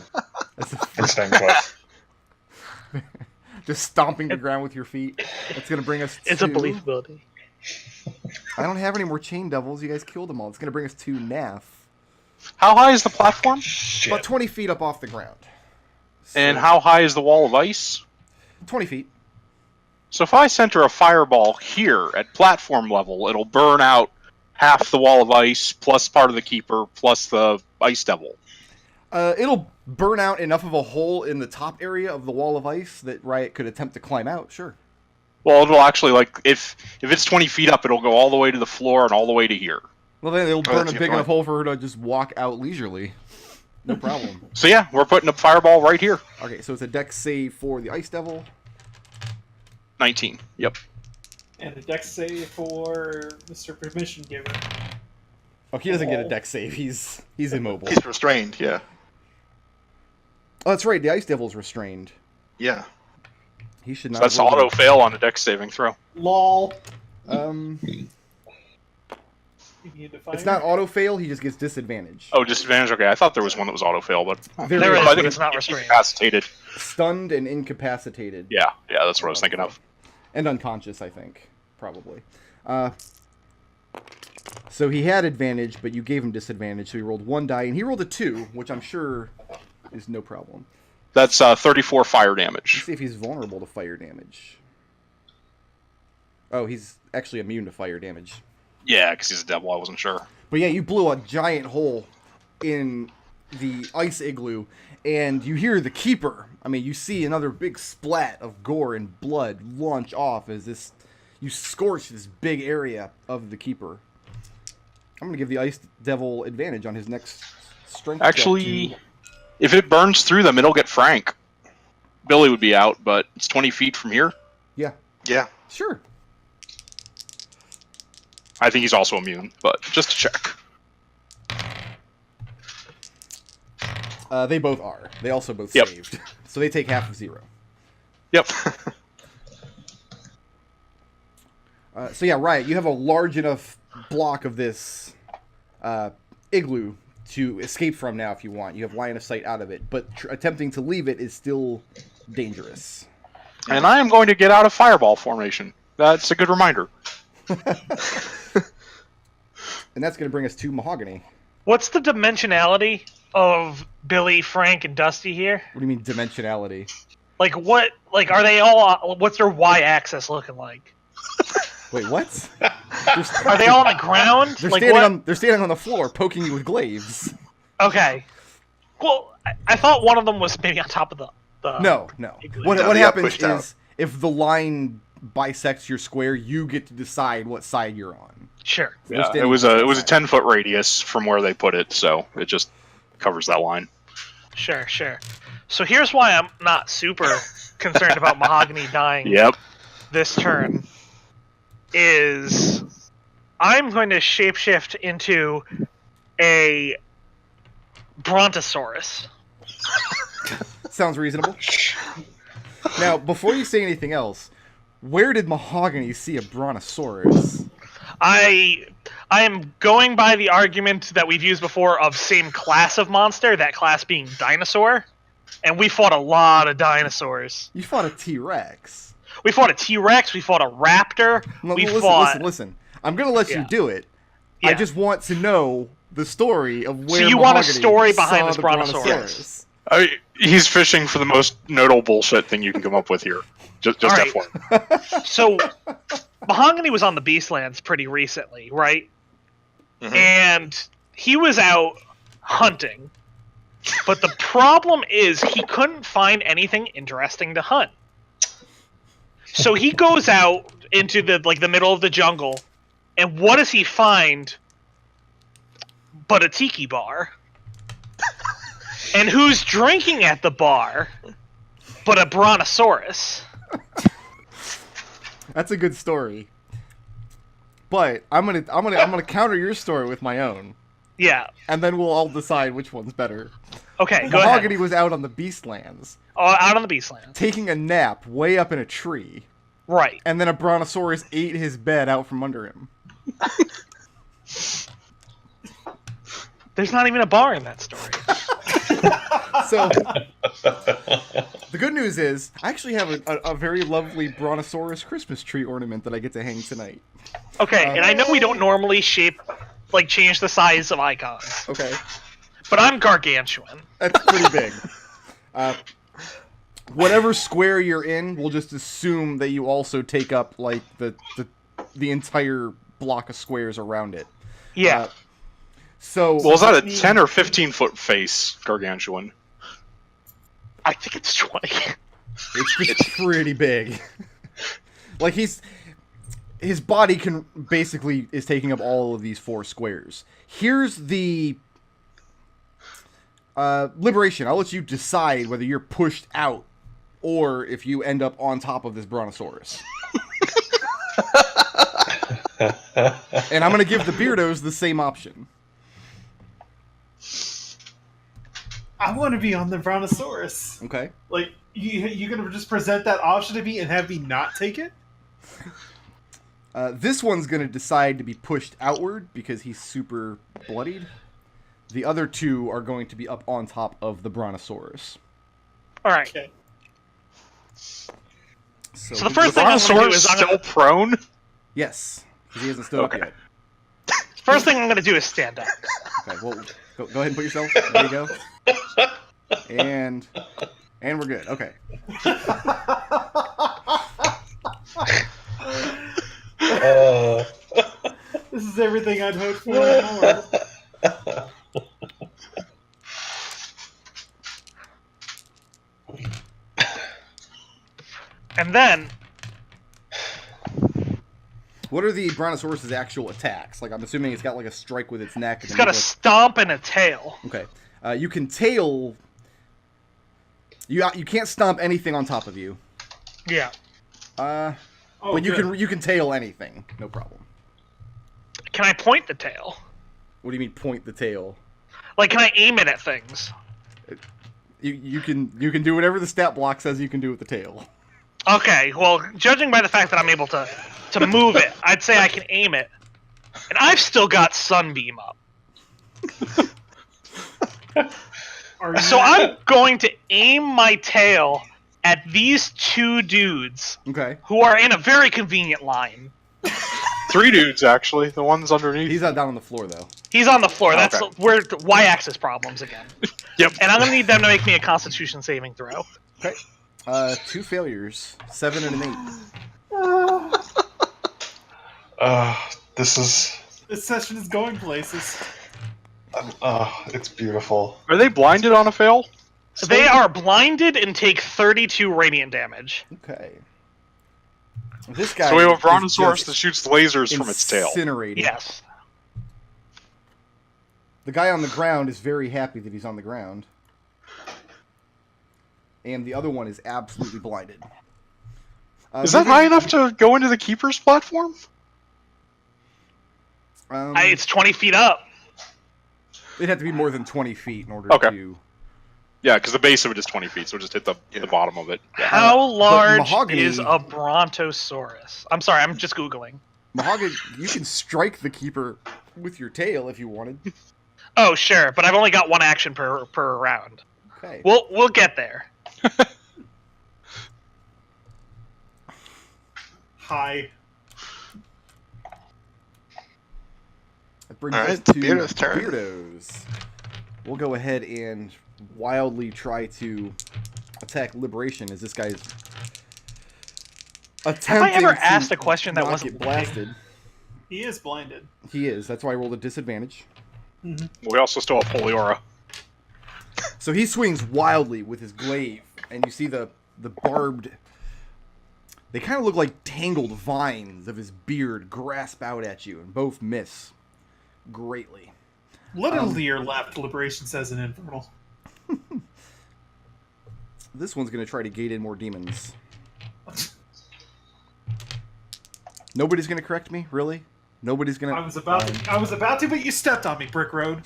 That's and staying put. just stomping the ground with your feet. That's going to bring us to... It's a belief ability. I don't have any more chain devils. You guys killed them all. It's going to bring us to Nath. How high is the platform? Shit. About 20 feet up off the ground. And how high is the wall of ice? 20 feet. So if I center a fireball here at platform level, it'll burn out half the wall of ice, plus part of the keeper, plus the ice devil. It'll burn out enough of a hole in the top area of the wall of ice that Riot could attempt to climb out, sure. Well, it'll actually, like, if it's 20 feet up, it'll go all the way to the floor and all the way to here. Well, then it'll burn that's a your big point. enough hole for her to just walk out leisurely. No problem. So yeah, we're putting a fireball right here. Okay, so it's a dex save for the ice devil. 19. Yep. And a dex save for Mr. Permission Giver. Oh, he doesn't get a dex save. He's immobile. He's restrained, yeah. Oh, that's right. The ice devil's restrained. Yeah. He should So not. that's roll auto fail on a dex saving throw. LOL. You need to fire? It's not auto fail. He just gets disadvantage. Oh, disadvantage. Okay, I thought there was one that was auto fail, but Very There I is, think but it's not restrained. incapacitated. stunned and incapacitated. Yeah, that's what I was thinking of. And unconscious, I think, probably. So he had advantage, but you gave him disadvantage, so he rolled 1 die, and he rolled a 2, which I'm sure is no problem. That's 34 fire Let's damage. see if he's vulnerable to fire damage. Oh, he's actually immune to fire damage. Yeah, because he's a devil. I wasn't sure. But yeah, you blew a giant hole in the ice igloo, and you hear the keeper. I mean, you see another big splat of gore and blood launch off as you scorch this big area of the keeper. I'm going to give the ice devil advantage on his next strength check Actually, to- if it burns through them, it'll get Frank. Billy would be out, but it's 20 feet from here. Yeah, Yeah. sure. I think he's also immune, but just to check. They both are. They also both Yep. saved. So they take half of 0. Yep. So yeah, Riot, you have a large enough block of this igloo to escape from now if you want. You have line of sight out of it, but attempting to leave it is still dangerous. And I am going to get out of fireball formation. That's a good reminder. And that's going to bring us to Mahogany. What's the dimensionality of Billy, Frank, and Dusty here? What do you mean dimensionality? Like what? Like are they all? What's their y-axis looking like? Wait, what? Are they all on the ground? They're Like standing what? they're standing on the floor, poking you with glaives. Okay. Well, I thought one of them was maybe on top of the. No. Igloo. What No, what they got happens pushed out. is if the line bisects your square, you get to decide what side you're on. Sure. They're Yeah, standing it was on the a side. 10-foot radius from where they put it, so it just covers that line. Sure. So here's why I'm not super concerned about Mahogany dying Yep. this turn. Is I'm going to shapeshift into a Brontosaurus. Sounds reasonable. Now, before you say anything else, where did Mahogany see a Brontosaurus? I am going by the argument that we've used before of same class of monster, that class being dinosaur, and we fought a lot of dinosaurs. You fought a T-Rex. We fought a T-Rex, we fought a raptor, Listen. I'm gonna let you Yeah. do it. I Yeah. just want to know the story of where. So you want a Mahogany story behind saw this the Brontosaurus? He's fishing for the most notable bullshit thing you can come up with here. Just All right. F1. So Mahogany was on the Beastlands pretty recently, right? Mhm. And he was out hunting. But the problem is he couldn't find anything interesting to hunt. So he goes out into the middle of the jungle, and what does he find but a tiki bar? And who's drinking at the bar but a brontosaurus? That's a good story. But I'm gonna counter your story with my own, Yeah. and then we'll all decide which one's better. Okay, go Mahogany ahead. was out on the Beastlands, Out on the Beastlands. taking a nap way up in a tree, Right. and then a brontosaurus ate his bed out from under him. There's not even a bar in that story. So, the good news is, I actually have a very lovely brontosaurus Christmas tree ornament that I get to hang tonight. Okay, and I know we don't normally change the size of icons, Okay, but I'm gargantuan. that's pretty big. Whatever square you're in, we'll just assume that you also take up like the entire block of squares around it. Yeah. So, Well, is that a 10 or 15-foot face, gargantuan? I think it's 20. it's pretty big. Like his body is taking up all of these 4 squares. Here's the liberation. I'll let you decide whether you're pushed out or if you end up on top of this brontosaurus. And I'm gonna give the beardos the same option. I want to be on the Brontosaurus. Okay. Like, you gonna just present that option to me and have me not take it? This one's gonna decide to be pushed outward because he's super bloodied. The other 2 are going to be up on top of the brontosaurus. All right. Okay. So the first The thing I'm going to do brontosaurus is still prone? Yes, because he hasn't stood up yet. first thing I'm going to do is stand up. Okay, well, go ahead and put yourself. There you go. And we're good. Okay. This is everything I'd hoped for and more. And then What are the brontosaurus's actual attacks? Like, I'm assuming it's got like a strike with its neck. it's got a stomp and a tail. Okay. You can tail. You can't stomp anything on top of you. Yeah. Oh, But you good. can tail anything, no problem. Can I point the tail? What do you mean point the tail? Like, can I aim it at things? You can do whatever the stat block says you can do with the tail. Okay, well, judging by the fact that I'm able to move it, I'd say I can aim it. And I've still got Sunbeam up. Are you- So I'm going to aim my tail at these 2 dudes Okay. who are in a very convenient line. 3 dudes, actually. The one's underneath. He's not down on the floor though. He's on the floor. That's Okay. where the y-axis problems again. Yep. And I'm going to need them to make me a Constitution saving throw. Okay. 2 failures, 7 and an 8. This session is going places. it's beautiful. Are they blinded on a fail? They are blinded and take 32 radiant damage. Okay. This guy. So we have a is brontosaurus just that shoots lasers from its tail. incinerated. Yes. The guy on the ground is very happy that he's on the ground. And the other one is absolutely blinded. Is that high enough to go into the keeper's platform? It's 20 feet up. It'd have to be more than 20 feet in order Okay. to... Yeah, because the base of it is 20 feet, so just hit the bottom of it. Yeah. How large Mahogany- is a brontosaurus? I'm sorry, I'm just Googling. Mahogany, you can strike the keeper with your tail if you wanted. Oh, sure, but I've only got 1 action per round. Okay. We'll get there. Hi. That brings Alright, us it's to Beardo's turn. Beardos. We'll go ahead and wildly try to attack Liberation as this guy's attempting ever to asked a question that not wasn't get blasted. He is blinded. He is. That's why I rolled a disadvantage. We also still have Holy Aura. So he swings wildly with his glaive, and you see the barbed... They kind of look like tangled vines of his beard grasp out at you, and both miss greatly. Little to your left, Liberation says an infernal. This one's going to try to gate in more demons. Nobody's going to correct me? Really? Nobody's going to... I was about to, but you stepped on me, Brick Road.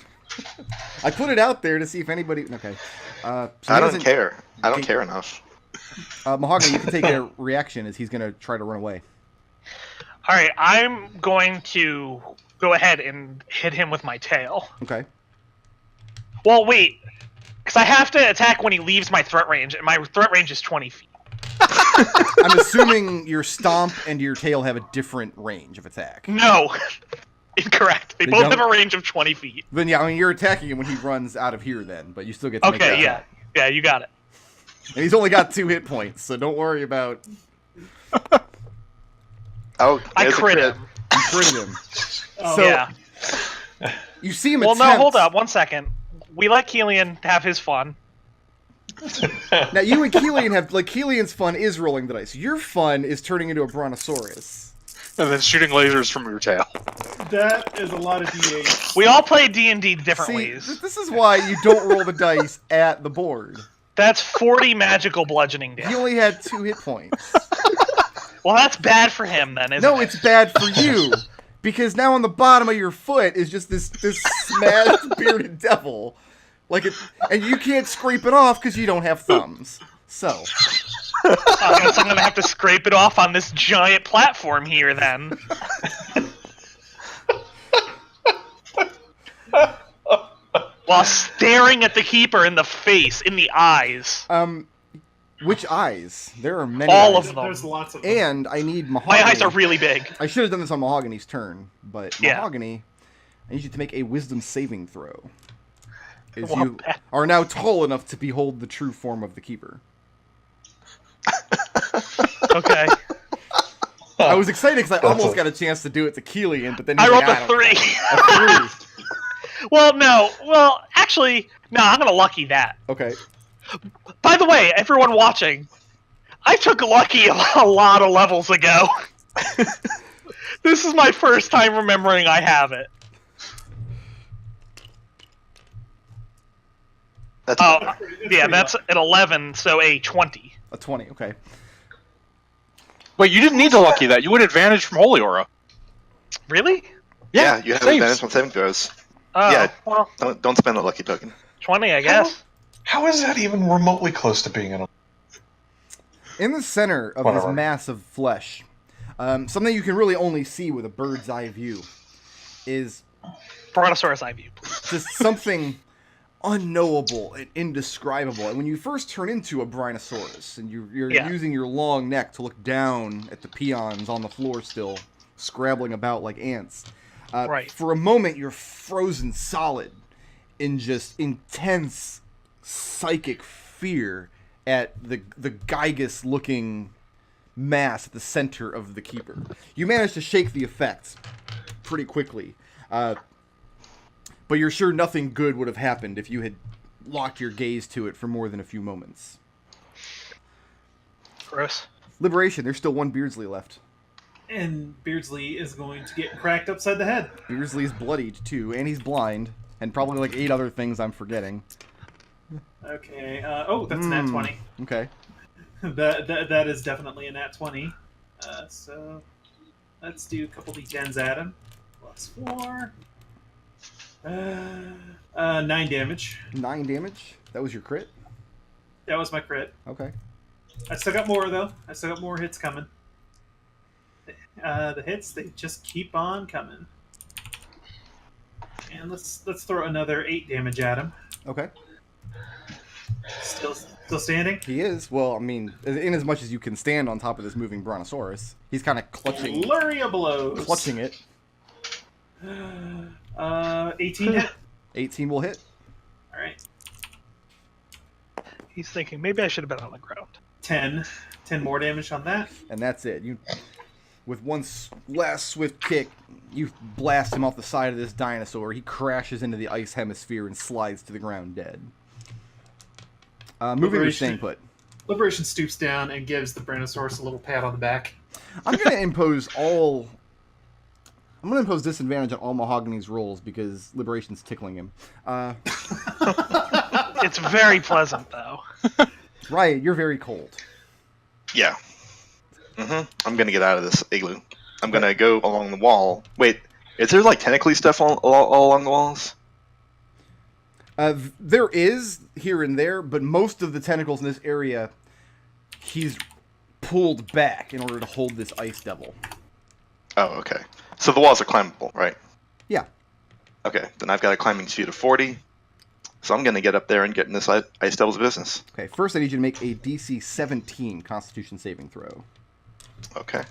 I put it out there to see if anybody... Okay. So I don't care. I don't care enough. Mahogany, you can take a reaction as he's going to try to run away. All right, I'm going to go ahead and hit him with my tail. Okay. Well, wait, because I have to attack when he leaves my threat range, and my threat range is 20 feet. I'm assuming your stomp and your tail have a different range of attack. No, incorrect. They both don't? have a range of 20 feet. Then yeah, I mean you're attacking him when he runs out of here then, but you still get to make that Okay, yeah. attack. Yeah, you got it. And he's only got 2 hit points, so don't worry about... Oh, I there's a crit him. You critted him. Oh, So Yeah. you see him Well, no, attempt... hold up. 1 second. We let Kelian have his fun. Now you and Kelian have... Like, Kelian's fun is rolling the dice. Your fun is turning into a brontosaurus. And then shooting lasers from your tail. That is a lot of D8s. We all play D&D different See, ways. this is why you don't roll the dice at the board. That's 40 magical bludgeoning He damage. only had 2 hit points. Well, that's bad for him then, isn't No, it? it's bad for you. Because now on the bottom of your foot is just this smashed bearded devil. Like it, and you can't scrape it off because you don't have thumbs. So. I guess I'm gonna have to scrape it off on this giant platform here then. While staring at the keeper in the face, in the eyes. Which eyes? There are many All eyes. of them. There's lots of them. And I need Mahogany. My eyes are really big. I should have done this on Mahogany's turn, but Yeah. Mahogany, I need you to make a wisdom saving throw. As Well, you are now tall enough to behold the true form of the keeper. Okay. I was excited because I That's almost a- got a chance to do it to Kelian, but then I he's rolled like, a don't 3. care. A 3. Well, no. Well, actually, no, I'm gonna lucky that. Okay. By the way, everyone watching, I took lucky a lot of levels ago. This is my first time remembering I have it. That's Oh, better. yeah, that's an 11, so a 20. A 20, okay. Wait, you didn't need to lucky that. You would advantage from Holy Aura. Really? Yeah, you have saves. advantage on saving throws. Oh, Yeah. well, Don't spend a lucky token. 20, I guess. How is that even remotely close to being an... In the center of Whatever. this mass of flesh, something you can really only see with a bird's eye view is Brontosaurus eye view, please. just something unknowable and indescribable. And when you first turn into a Brontosaurus and you're Yeah. using your long neck to look down at the peons on the floor still, scrabbling about like ants, Right. for a moment you're frozen solid in just intense psychic fear at the Gygus-looking mass at the center of the keeper. You manage to shake the effects pretty quickly, but you're sure nothing good would have happened if you had locked your gaze to it for more than a few moments. Gross. Liberation, there's still one Beardsley left. And Beardsley is going to get cracked upside the head. Beardsley's bloodied too, and he's blind, and probably like 8 other things I'm forgetting. Okay. Oh, that's a nat 20. Okay. That is definitely a nat 20. So let's do a couple d10s at him. Plus 4. 9 damage. 9 damage? That was your crit? That was my crit. Okay. I still got more though. I still got more hits coming. The hits, they just keep on coming. And let's throw another 8 damage at him. Okay. Still standing. He is. Well, I mean, in as much as you can stand on top of this moving Brontosaurus, he's kind of clutching Flurry of blows. clutching it. 18 hit. 18 will hit. All right. He's thinking, maybe I should have been on the ground. 10. 10 more damage on that. And that's it. You, with one last swift kick, you blast him off the side of this dinosaur. He crashes into the ice hemisphere and slides to the ground dead. Moving to staying put. Liberation stoops down and gives the Brontosaurus a little pat on the back. I'm going to impose disadvantage on all Mahogany's rolls because Liberation's tickling him. It's very pleasant, though. Riot, you're very cold. Yeah. I'm gonna get out of this igloo. I'm gonna go along the wall. Wait, is there like tentacly stuff all along the walls? There is here and there, but most of the tentacles in this area, he's pulled back in order to hold this ice devil. Oh, okay. So the walls are climbable, right? Yeah. Okay, then I've got a climbing speed of 40. So I'm gonna get up there and get in this ice devil's business. Okay, first I need you to make a DC 17 Constitution saving throw. Okay.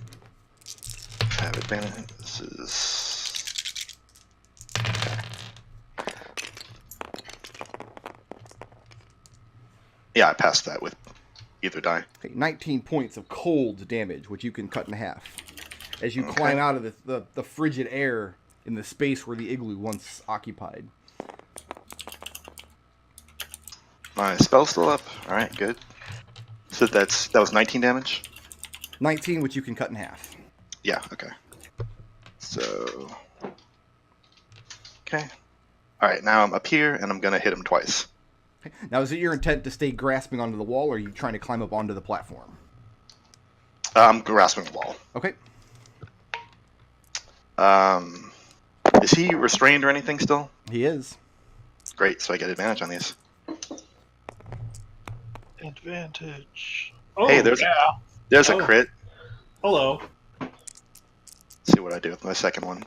I have advantage. This is... Okay. Yeah, I passed that with either die. Okay, 19 points of cold damage, which you can cut in half. As you climb out of the frigid air in the space where the igloo once occupied. My spell's still up. Alright, good. So that was 19 damage? 19, which you can cut in half. Yeah, okay. So... Okay. Alright, now I'm up here, and I'm gonna hit him twice. Okay. Now, is it your intent to stay grasping onto the wall, or are you trying to climb up onto the platform? I'm grasping the wall. Okay. Is he restrained or anything still? He is. Great, so I get advantage on these. Advantage. Oh, Hey, there's a Oh. crit. Hello. See what I do with my second one.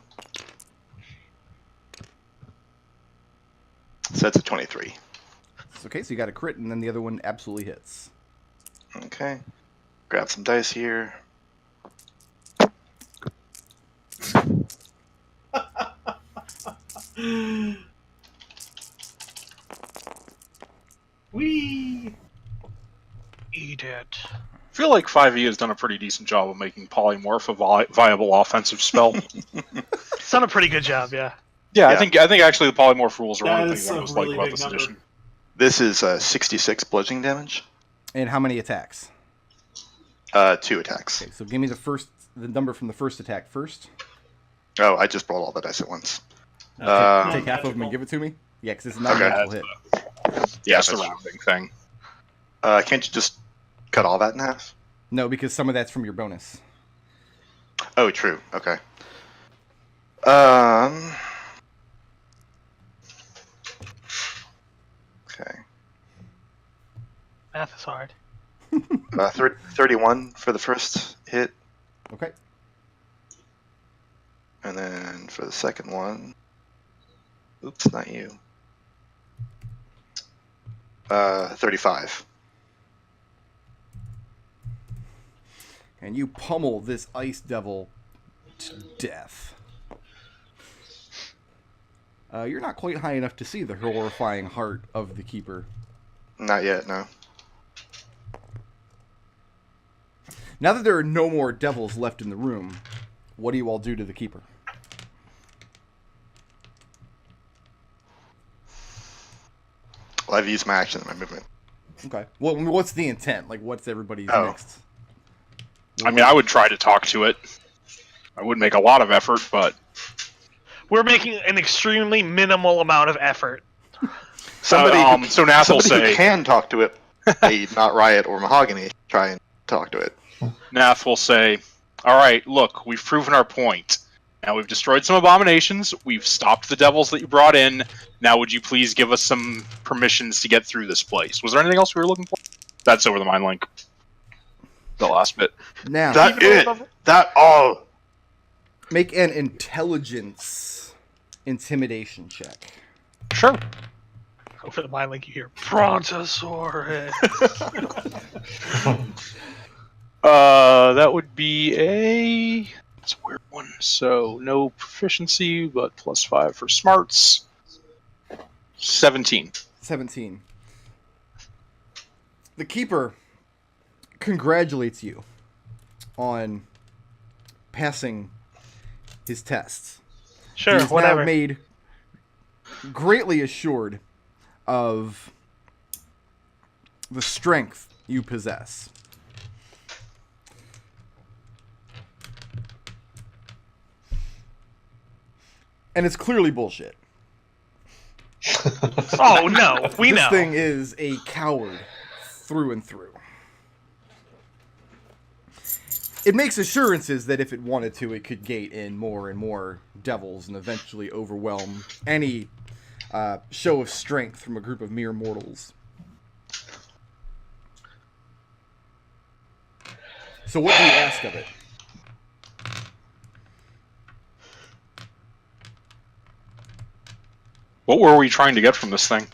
So that's a 23. Okay, so you got a crit, and then the other one absolutely hits. Okay. Grab some dice here. Whee! Eat it. I feel like 5e has done a pretty decent job of making Polymorph a viable offensive spell. It's done a pretty good job, yeah. Yeah, Yeah. I think actually the Polymorph rules are one of That the is things I a most really like about big this number. edition. This is 66 bludgeoning damage. And how many attacks? 2 attacks. Okay, so give me the number from the first attack first. Oh, I just rolled all the dice at once. Take Uh, half of them and give it to me? Yeah, because it's not Okay. an actual hit. Yeah, it's the that's- rounding thing. Can't you just cut all that in half? No, because some of that's from your bonus. Oh, true. Okay. Okay. Math is hard. 31 for the first hit, Okay. and then for the second one... Oops, not you. 35. And you pummel this ice devil to death. You're not quite high enough to see the horrifying heart of the keeper. Not yet, no. Now that there are no more devils left in the room, what do you all do to the keeper? Well, I've used my action and my movement. Okay. Well, what's the intent? Like, what's everybody's Oh. next? I mean, I would try to talk to it. I would make a lot of effort, but We're making an extremely minimal amount of effort. Somebody, so Nath will somebody who say, can talk to it, i.e. not Riot or Mahogany, try and talk to it. Nath will say, all right, look, we've proven our point. Now we've destroyed some abominations. We've stopped the devils that you brought in. Now would you please give us some permissions to get through this place? Was there anything else we were looking for? That's over the mind link. The last bit. Now, That it. That all. make an intelligence intimidation check. Sure. Over the mind link, you hear Brontosaurus. That would be a... It's a weird one. So no proficiency, but +5 for smarts. 17. 17. The keeper congratulates you on passing his tests. Sure, He's whatever. now made greatly assured of the strength you possess. And it's clearly bullshit. Oh no, we This know. thing is a coward through and through. It makes assurances that if it wanted to, it could gate in more and more devils and eventually overwhelm any show of strength from a group of mere mortals. So what do you ask of it? What were we trying to get from this thing?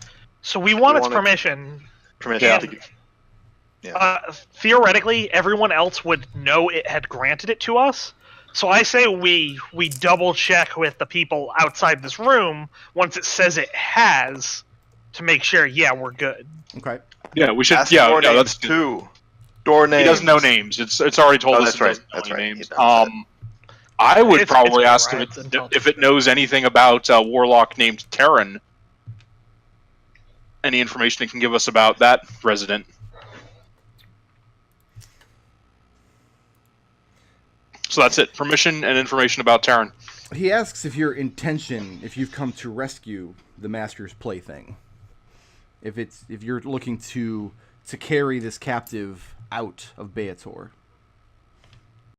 So we want its wanted- permission. Permission Yeah. to. Theoretically, everyone else would know it had granted it to us. So I say we double check with the people outside this room once it says it has to make sure. Yeah, we're good. Okay. Yeah, we should. Ask Yeah, door yeah, names that's too. Door names. He doesn't know names. It's already told Oh, us. that's it right. doesn't know That's any right. He names. doesn't. I would It's probably ask Riot's if it knows anything about a warlock named Terran. Any information it can give us about that resident. So that's it. Permission and information about Terran. He asks if your intention, if you've come to rescue the Master's plaything. If you're looking to carry this captive out of Beator.